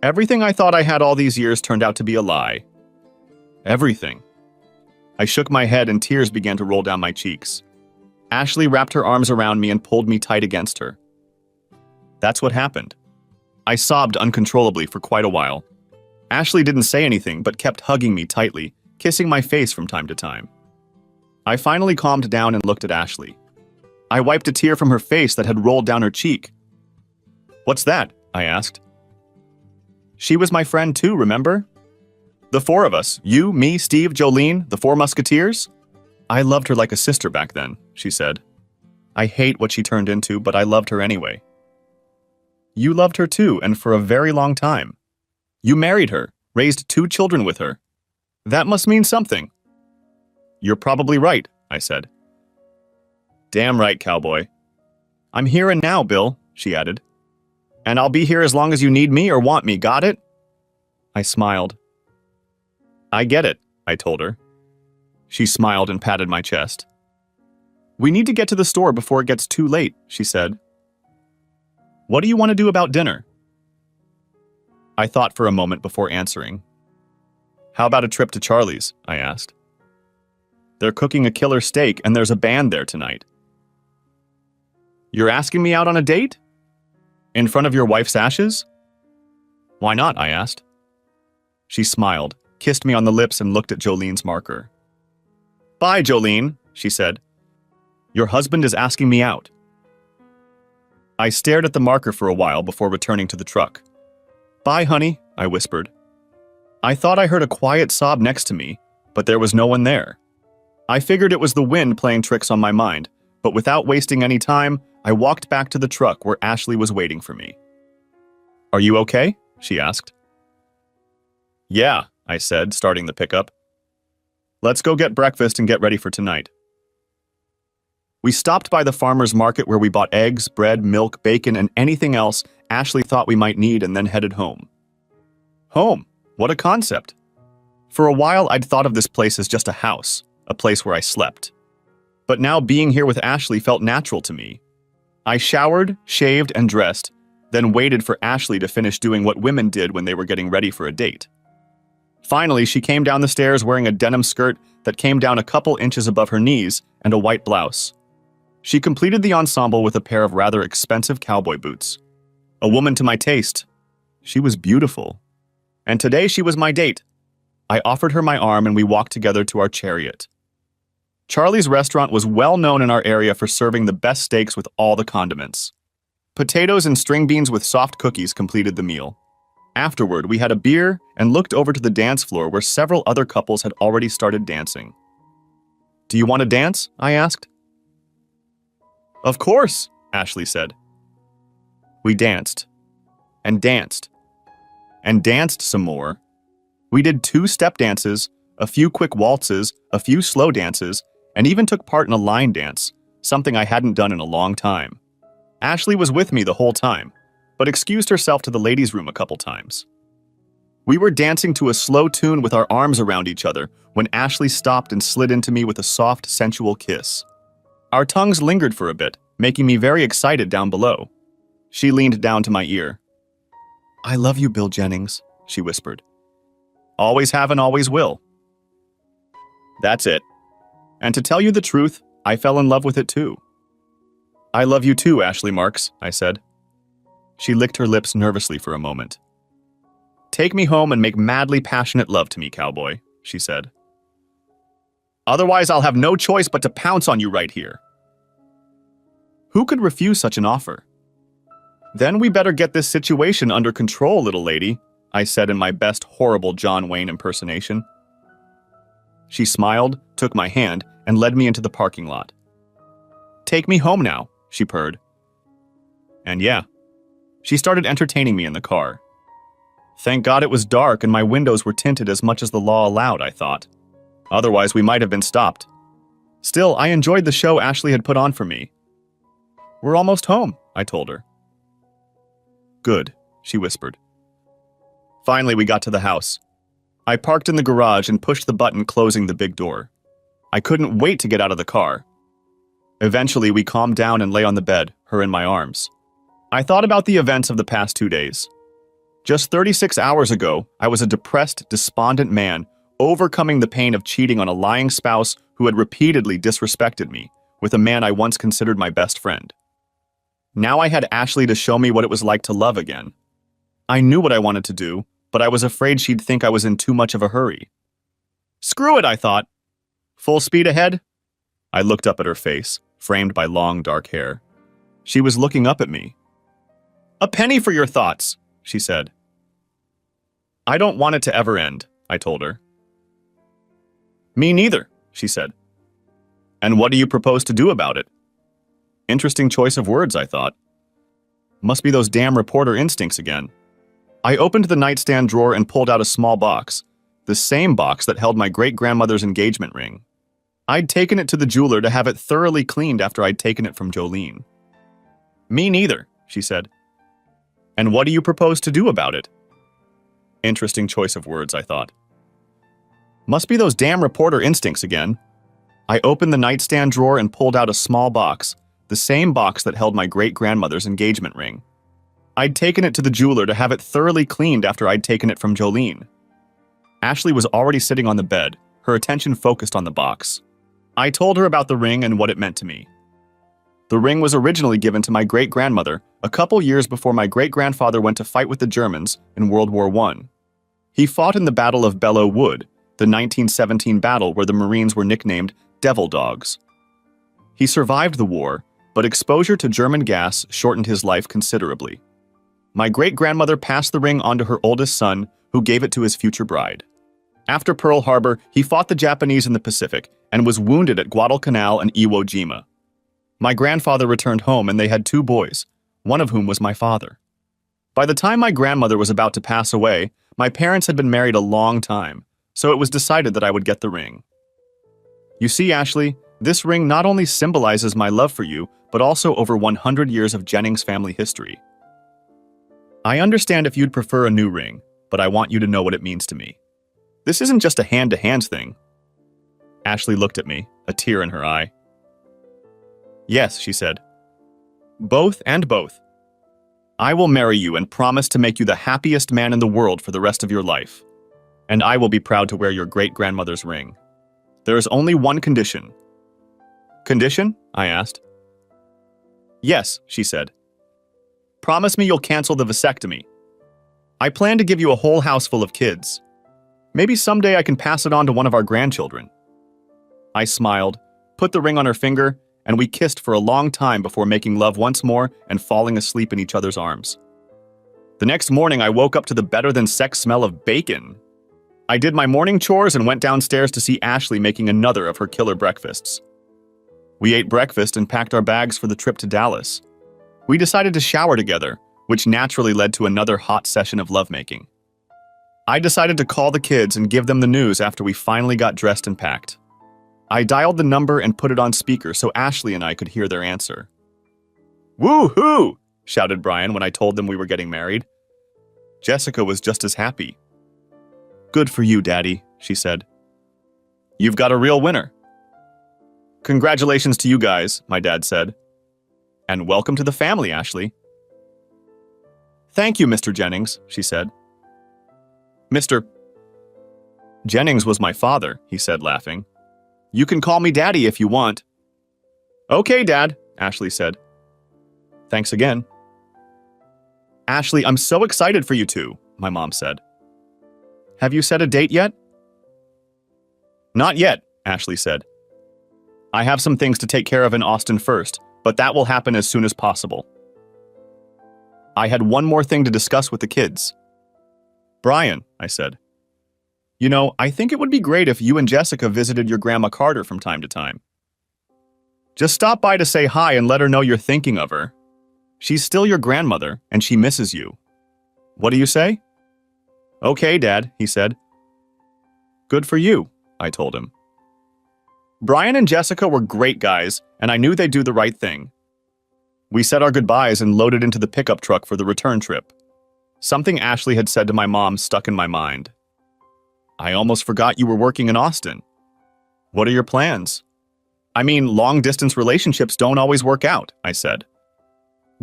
"Everything I thought I had all these years turned out to be a lie. Everything." I shook my head and tears began to roll down my cheeks. Ashley wrapped her arms around me and pulled me tight against her. That's what happened. I sobbed uncontrollably for quite a while. Ashley didn't say anything but kept hugging me tightly, kissing my face from time to time. I finally calmed down and looked at Ashley. I wiped a tear from her face that had rolled down her cheek. "What's that?" I asked. She was my friend too, remember? The four of us, you, me, Steve, Jolene, the four musketeers? I loved her like a sister back then, she said. I hate what she turned into, but I loved her anyway. You loved her too, and for a very long time. You married her, raised 2 children with her. That must mean something. You're probably right, I said. Damn right, cowboy. I'm here and now, Bill, she added. And I'll be here as long as you need me or want me, got it? I smiled. I get it, I told her. She smiled and patted my chest. We need to get to the store before it gets too late, she said. What do you want to do about dinner? I thought for a moment before answering. How about a trip to Charlie's? I asked. They're cooking a killer steak and there's a band there tonight. You're asking me out on a date? In front of your wife's ashes? Why not? I asked. She smiled, kissed me on the lips, and looked at Jolene's marker. Bye, Jolene, she said. Your husband is asking me out. I stared at the marker for a while before returning to the truck. Bye, honey, I whispered. I thought I heard a quiet sob next to me, but there was no one there. I figured it was the wind playing tricks on my mind, but without wasting any time, I walked back to the truck where Ashley was waiting for me. Are you okay? She asked. Yeah, I said, starting the pickup. Let's go get breakfast and get ready for tonight. We stopped by the farmer's market where we bought eggs, bread, milk, bacon, and anything else Ashley thought we might need and then headed home. Home? What a concept. For a while, I'd thought of this place as just a house, a place where I slept. But now being here with Ashley felt natural to me. I showered, shaved, and dressed, then waited for Ashley to finish doing what women did when they were getting ready for a date. Finally, she came down the stairs wearing a denim skirt that came down a couple inches above her knees and a white blouse. She completed the ensemble with a pair of rather expensive cowboy boots. A woman to my taste. She was beautiful. And today she was my date. I offered her my arm and we walked together to our chariot. Charlie's restaurant was well known in our area for serving the best steaks with all the condiments. Potatoes and string beans with soft cookies completed the meal. Afterward, we had a beer and looked over to the dance floor where several other couples had already started dancing. Do you want to dance? I asked. Of course, Ashley said. We danced. And danced. And danced some more. We did 2 step dances, a few quick waltzes, a few slow dances, and even took part in a line dance, something I hadn't done in a long time. Ashley was with me the whole time, but excused herself to the ladies' room a couple times. We were dancing to a slow tune with our arms around each other when Ashley stopped and slid into me with a soft, sensual kiss. Our tongues lingered for a bit, making me very excited down below. She leaned down to my ear. I love you, Bill Jennings, she whispered. Always have and always will. That's it. And to tell you the truth, I fell in love with it too. I love you too, Ashley Marks, I said. She licked her lips nervously for a moment. Take me home and make madly passionate love to me, cowboy, she said. Otherwise, I'll have no choice but to pounce on you right here. Who could refuse such an offer? Then we better get this situation under control, little lady, I said in my best horrible John Wayne impersonation. She smiled, took my hand, and led me into the parking lot. Take me home now, she purred. And yeah, she started entertaining me in the car. Thank God it was dark and my windows were tinted as much as the law allowed, I thought. Otherwise, we might have been stopped. Still, I enjoyed the show Ashley had put on for me. We're almost home, I told her. Good, she whispered. Finally, we got to the house. I parked in the garage and pushed the button closing the big door. I couldn't wait to get out of the car. Eventually, we calmed down and lay on the bed, her in my arms. I thought about the events of the past 2 days. Just 36 hours ago, I was a depressed, despondent man, overcoming the pain of cheating on a lying spouse who had repeatedly disrespected me, with a man I once considered my best friend. Now I had Ashley to show me what it was like to love again. I knew what I wanted to do, but I was afraid she'd think I was in too much of a hurry. Screw it, I thought. Full speed ahead? I looked up at her face, framed by long, dark hair. She was looking up at me. A penny for your thoughts, she said. I don't want it to ever end, I told her. Me neither, she said. And what do you propose to do about it? Interesting choice of words, I thought. Must be those damn reporter instincts again. I opened the nightstand drawer and pulled out a small box, the same box that held my great-grandmother's engagement ring. I'd taken it to the jeweler to have it thoroughly cleaned after I'd taken it from Jolene. Me neither, she said. And what do you propose to do about it? Interesting choice of words, I thought. Must be those damn reporter instincts again. I opened the nightstand drawer and pulled out a small box, the same box that held my great-grandmother's engagement ring. I'd taken it to the jeweler to have it thoroughly cleaned after I'd taken it from Jolene. Ashley was already sitting on the bed, her attention focused on the box. I told her about the ring and what it meant to me. The ring was originally given to my great-grandmother a couple years before my great-grandfather went to fight with the Germans in World War I. He fought in the Battle of Belleau Wood, the 1917 battle where the Marines were nicknamed Devil Dogs. He survived the war, but exposure to German gas shortened his life considerably. My great-grandmother passed the ring on to her oldest son, who gave it to his future bride. After Pearl Harbor, he fought the Japanese in the Pacific and was wounded at Guadalcanal and Iwo Jima. My grandfather returned home and they had 2 boys, one of whom was my father. By the time my grandmother was about to pass away, my parents had been married a long time, so it was decided that I would get the ring. You see, Ashley, this ring not only symbolizes my love for you, but also over 100 years of Jennings family history. I understand if you'd prefer a new ring, but I want you to know what it means to me. This isn't just a hand-to-hand thing. Ashley looked at me, a tear in her eye. Yes, she said. Both and both. I will marry you and promise to make you the happiest man in the world for the rest of your life. And I will be proud to wear your great-grandmother's ring. There is only one condition. Condition? I asked. Yes, she said. Promise me you'll cancel the vasectomy. I plan to give you a whole house full of kids. Maybe someday I can pass it on to one of our grandchildren. I smiled, put the ring on her finger, and we kissed for a long time before making love once more and falling asleep in each other's arms. The next morning, I woke up to the better-than-sex smell of bacon. I did my morning chores and went downstairs to see Ashley making another of her killer breakfasts. We ate breakfast and packed our bags for the trip to Dallas. We decided to shower together, which naturally led to another hot session of lovemaking. I decided to call the kids and give them the news after we finally got dressed and packed. I dialed the number and put it on speaker so Ashley and I could hear their answer. "Woo-hoo!" shouted Brian when I told them we were getting married. Jessica was just as happy. "Good for you, Daddy," she said. "You've got a real winner." "Congratulations to you guys," my dad said. "And welcome to the family, Ashley." "Thank you, Mr. Jennings," she said. "Mr. Jennings was my father," he said, laughing. "You can call me Daddy if you want." "Okay, Dad," Ashley said. "Thanks again." "Ashley, I'm so excited for you two," my mom said. "Have you set a date yet?" "Not yet," Ashley said. "I have some things to take care of in Austin first, but that will happen as soon as possible." I had one more thing to discuss with the kids. "Brian," I said, "you know, I think it would be great if you and Jessica visited your Grandma Carter from time to time. Just stop by to say hi and let her know you're thinking of her. She's still your grandmother, and she misses you. What do you say?" "Okay, Dad," he said. "Good for you," I told him. Brian and Jessica were great guys, and I knew they'd do the right thing. We said our goodbyes and loaded into the pickup truck for the return trip. Something Ashley had said to my mom stuck in my mind. "I almost forgot you were working in Austin. What are your plans?" "I mean, long-distance relationships don't always work out," I said.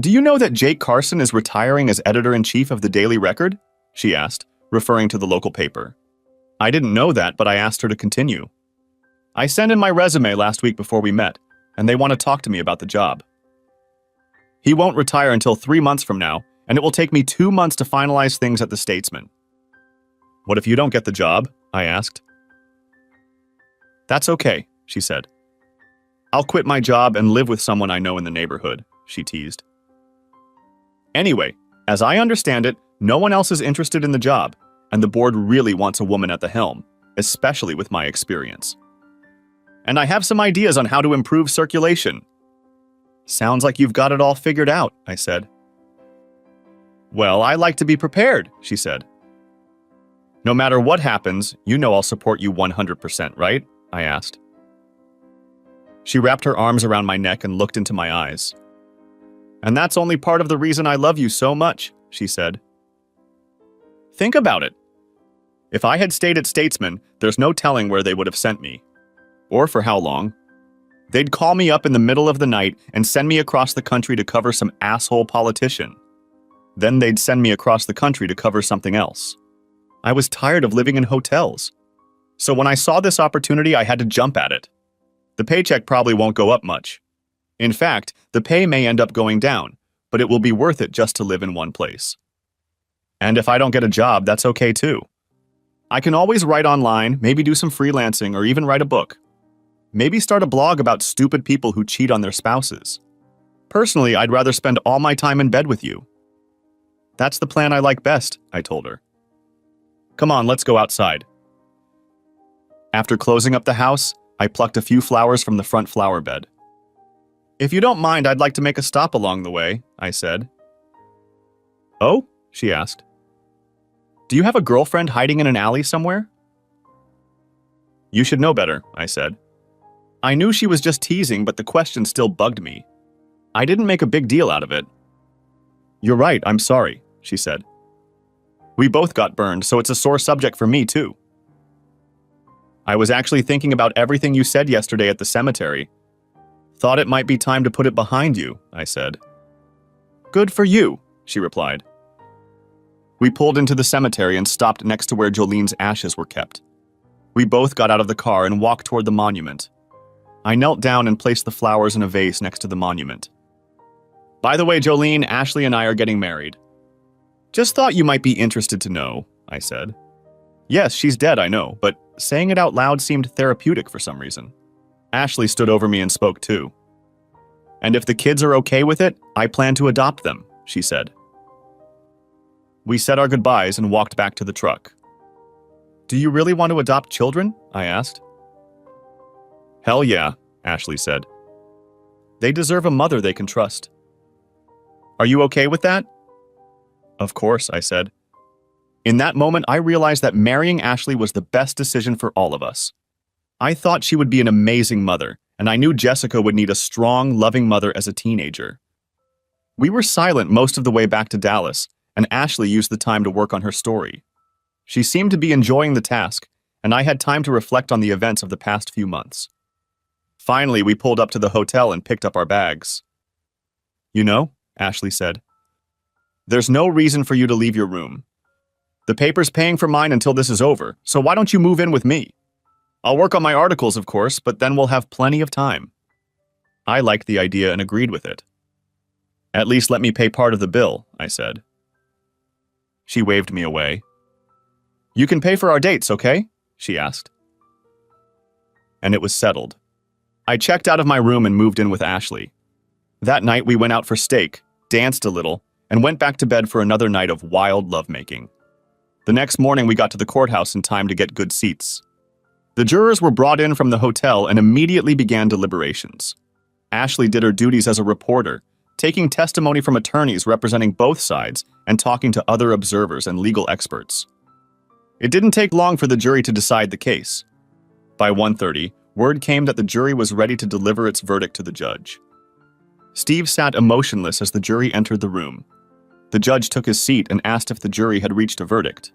"Do you know that Jake Carson is retiring as editor-in-chief of the Daily Record?" she asked, referring to the local paper. I didn't know that, but I asked her to continue. "I sent in my resume last week before we met, and they want to talk to me about the job. He won't retire until 3 months from now, and it will take me 2 months to finalize things at the Statesman." "What if you don't get the job?" I asked. "That's okay," she said. "I'll quit my job and live with someone I know in the neighborhood," she teased. Anyway, as I understand it, no one else is interested in the job, and the board really wants a woman at the helm, especially with my experience. And I have some ideas on how to improve circulation. Sounds like you've got it all figured out, I said. Well, I like to be prepared, she said. No matter what happens, you know I'll support you 100%, right? I asked. She wrapped her arms around my neck and looked into my eyes. And that's only part of the reason I love you so much, she said. Think about it. If I had stayed at Statesman, there's no telling where they would have sent me. Or for how long. They'd call me up in the middle of the night and send me across the country to cover some asshole politician. Then they'd send me across the country to cover something else. I was tired of living in hotels. So when I saw this opportunity, I had to jump at it. The paycheck probably won't go up much. In fact, the pay may end up going down, but it will be worth it just to live in one place. And if I don't get a job, that's okay too. I can always write online, maybe do some freelancing, or even write a book. Maybe start a blog about stupid people who cheat on their spouses. Personally, I'd rather spend all my time in bed with you. That's the plan I like best, I told her. Come on, let's go outside. After closing up the house, I plucked a few flowers from the front flower bed. If you don't mind, I'd like to make a stop along the way, I said. Oh? She asked. Do you have a girlfriend hiding in an alley somewhere? You should know better, I said. I knew she was just teasing, but the question still bugged me. I didn't make a big deal out of it. You're right, I'm sorry, she said. We both got burned, so it's a sore subject for me, too. I was actually thinking about everything you said yesterday at the cemetery. Thought it might be time to put it behind you, I said. Good for you, she replied. We pulled into the cemetery and stopped next to where Jolene's ashes were kept. We both got out of the car and walked toward the monument. I knelt down and placed the flowers in a vase next to the monument. By the way, Jolene, Ashley and I are getting married. Just thought you might be interested to know, I said. Yes, she's dead, I know, but saying it out loud seemed therapeutic for some reason. Ashley stood over me and spoke too. And if the kids are okay with it, I plan to adopt them, she said. We said our goodbyes and walked back to the truck. Do you really want to adopt children? I asked. Hell yeah, Ashley said. They deserve a mother they can trust. Are you okay with that? Of course, I said. In that moment, I realized that marrying Ashley was the best decision for all of us. I thought she would be an amazing mother, and I knew Jessica would need a strong, loving mother as a teenager. We were silent most of the way back to Dallas, and Ashley used the time to work on her story. She seemed to be enjoying the task, and I had time to reflect on the events of the past few months. Finally, we pulled up to the hotel and picked up our bags. You know, Ashley said, there's no reason for you to leave your room. The paper's paying for mine until this is over, so why don't you move in with me? I'll work on my articles, of course, but then we'll have plenty of time. I liked the idea and agreed with it. At least let me pay part of the bill, I said. She waved me away. You can pay for our dates, okay? She asked. And it was settled. I checked out of my room and moved in with Ashley. That night we went out for steak, danced a little, and went back to bed for another night of wild lovemaking. The next morning we got to the courthouse in time to get good seats. The jurors were brought in from the hotel and immediately began deliberations. Ashley did her duties as a reporter, taking testimony from attorneys representing both sides and talking to other observers and legal experts. It didn't take long for the jury to decide the case. By 1:30, word came that the jury was ready to deliver its verdict to the judge. Steve sat emotionless as the jury entered the room. The judge took his seat and asked if the jury had reached a verdict.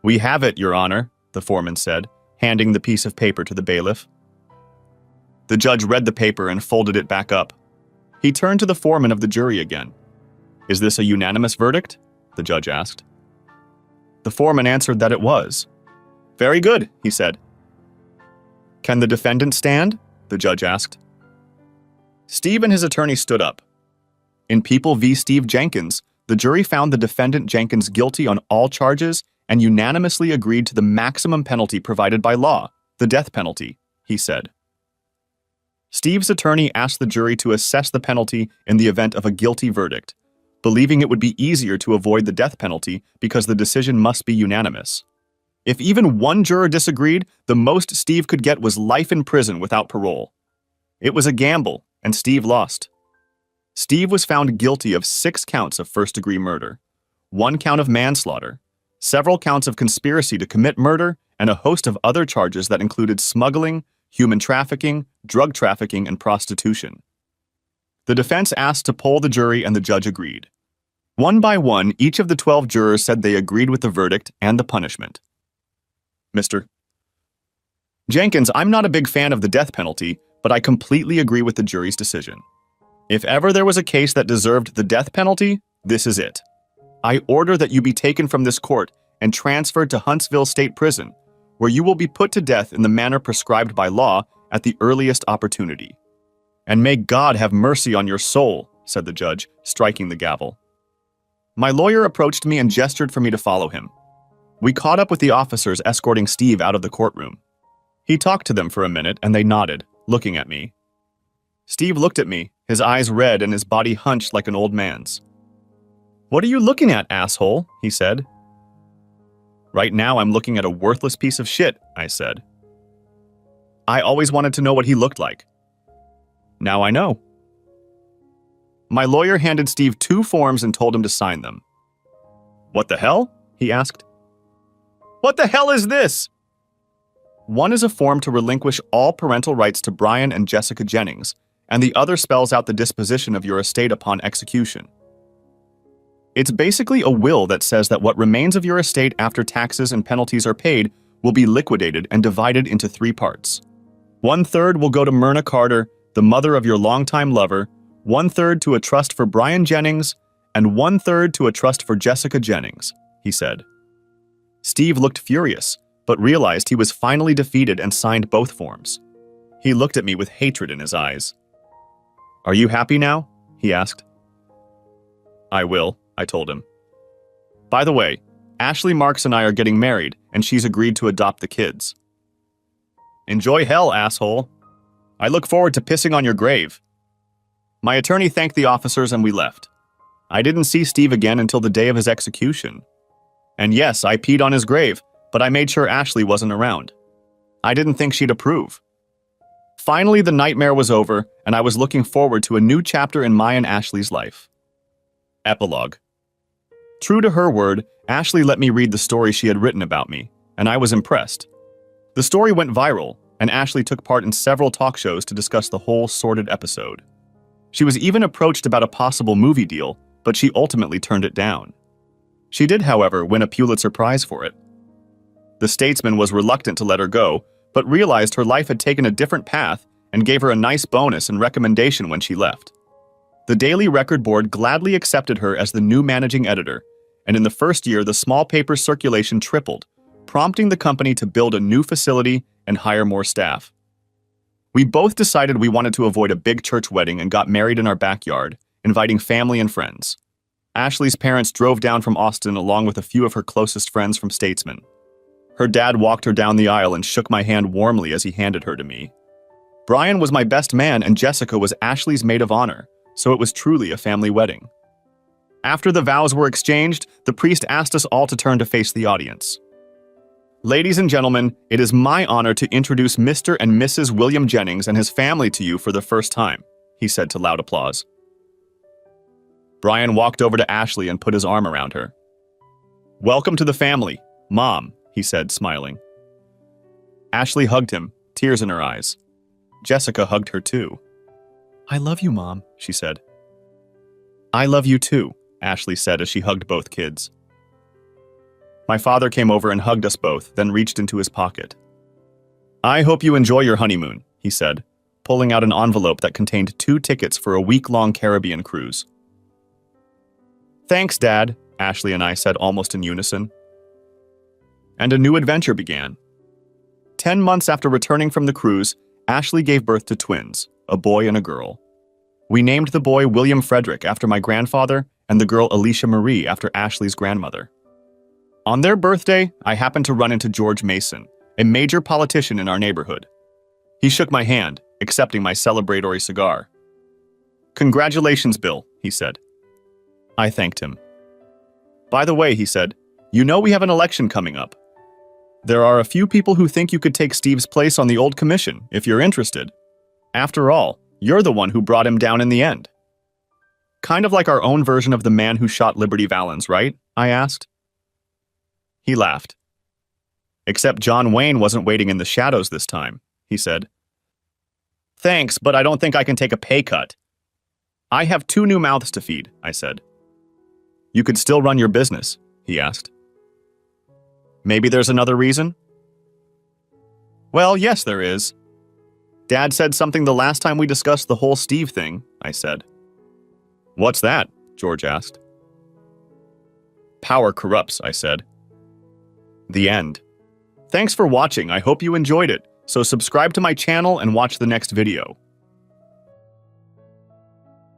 We have it, Your Honor, the foreman said, handing the piece of paper to the bailiff. The judge read the paper and folded it back up. He turned to the foreman of the jury again. Is this a unanimous verdict? The judge asked. The foreman answered that it was. Very good, he said. Can the defendant stand? The judge asked. Steve and his attorney stood up. In People v. Steve Jenkins, the jury found the defendant Jenkins guilty on all charges and unanimously agreed to the maximum penalty provided by law, the death penalty, he said. Steve's attorney asked the jury to assess the penalty in the event of a guilty verdict, believing it would be easier to avoid the death penalty because the decision must be unanimous. If even one juror disagreed, the most Steve could get was life in prison without parole. It was a gamble, and Steve lost. Steve was found guilty of 6 counts of first-degree murder, 1 count of manslaughter, several counts of conspiracy to commit murder, and a host of other charges that included smuggling, human trafficking, drug trafficking, and prostitution. The defense asked to poll the jury, and the judge agreed. One by one, each of the 12 jurors said they agreed with the verdict and the punishment. Mr. Jenkins, I'm not a big fan of the death penalty, but I completely agree with the jury's decision. If ever there was a case that deserved the death penalty, this is it. I order that you be taken from this court and transferred to Huntsville State Prison, where you will be put to death in the manner prescribed by law at the earliest opportunity. And may God have mercy on your soul, said the judge, striking the gavel. My lawyer approached me and gestured for me to follow him. We caught up with the officers escorting Steve out of the courtroom. He talked to them for a minute, and they nodded, looking at me. Steve looked at me, his eyes red and his body hunched like an old man's. "What are you looking at, asshole?" he said. "Right now I'm looking at a worthless piece of shit," I said. "I always wanted to know what he looked like. Now I know." My lawyer handed Steve 2 forms and told him to sign them. "What the hell?" he asked. "What the hell is this?" One is a form to relinquish all parental rights to Brian and Jessica Jennings, and the other spells out the disposition of your estate upon execution. It's basically a will that says that what remains of your estate after taxes and penalties are paid will be liquidated and divided into 3 parts. 1/3 will go to Myrna Carter, the mother of your longtime lover, 1/3 to a trust for Brian Jennings, and 1/3 to a trust for Jessica Jennings, he said. Steve looked furious, but realized he was finally defeated and signed both forms. He looked at me with hatred in his eyes. "Are you happy now?" he asked. "I will," I told him. "By the way, Ashley Marks and I are getting married, and she's agreed to adopt the kids." "Enjoy hell, asshole. I look forward to pissing on your grave." My attorney thanked the officers and we left. I didn't see Steve again until the day of his execution. And yes, I peed on his grave, but I made sure Ashley wasn't around. I didn't think she'd approve. Finally, the nightmare was over, and I was looking forward to a new chapter in my and Ashley's life. Epilogue. True to her word, Ashley let me read the story she had written about me, and I was impressed. The story went viral, and Ashley took part in several talk shows to discuss the whole sordid episode. She was even approached about a possible movie deal, but she ultimately turned it down. She did, however, win a Pulitzer Prize for it. The Statesman was reluctant to let her go, but realized her life had taken a different path and gave her a nice bonus and recommendation when she left. The Daily Record Board gladly accepted her as the new managing editor, and in the first year the small paper's circulation tripled, prompting the company to build a new facility and hire more staff. We both decided we wanted to avoid a big church wedding and got married in our backyard, inviting family and friends. Ashley's parents drove down from Austin along with a few of her closest friends from Statesman. Her dad walked her down the aisle and shook my hand warmly as he handed her to me. Brian was my best man and Jessica was Ashley's maid of honor, so it was truly a family wedding. After the vows were exchanged, the priest asked us all to turn to face the audience. "Ladies and gentlemen, it is my honor to introduce Mr. and Mrs. William Jennings and his family to you for the first time," he said to loud applause. Brian walked over to Ashley and put his arm around her. "Welcome to the family, Mom," he said, smiling. Ashley hugged him, tears in her eyes. Jessica hugged her too. "I love you, Mom," she said. "I love you too," Ashley said as she hugged both kids. My father came over and hugged us both, then reached into his pocket. "I hope you enjoy your honeymoon," he said, pulling out an envelope that contained 2 tickets for a week-long Caribbean cruise. "Thanks, Dad," Ashley and I said almost in unison. And a new adventure began. 10 months after returning from the cruise, Ashley gave birth to twins, a boy and a girl. We named the boy William Frederick after my grandfather and the girl Alicia Marie after Ashley's grandmother. On their birthday, I happened to run into George Mason, a major politician in our neighborhood. He shook my hand, accepting my celebratory cigar. "Congratulations, Bill," he said. I thanked him. By the way, he said, you know we have an election coming up. There are a few people who think you could take Steve's place on the old commission, if you're interested. After all, you're the one who brought him down in the end. Kind of like our own version of the man who shot Liberty Valance, right? I asked. He laughed. Except John Wayne wasn't waiting in the shadows this time, he said. Thanks, but I don't think I can take a pay cut. I have 2 new mouths to feed, I said. You could still run your business, he asked. Maybe there's another reason? Well, yes, there is. Dad said something the last time we discussed the whole Steve thing, I said. What's that? George asked. Power corrupts, I said. The end. Thanks for watching. I hope you enjoyed it. So subscribe to my channel and watch the next video.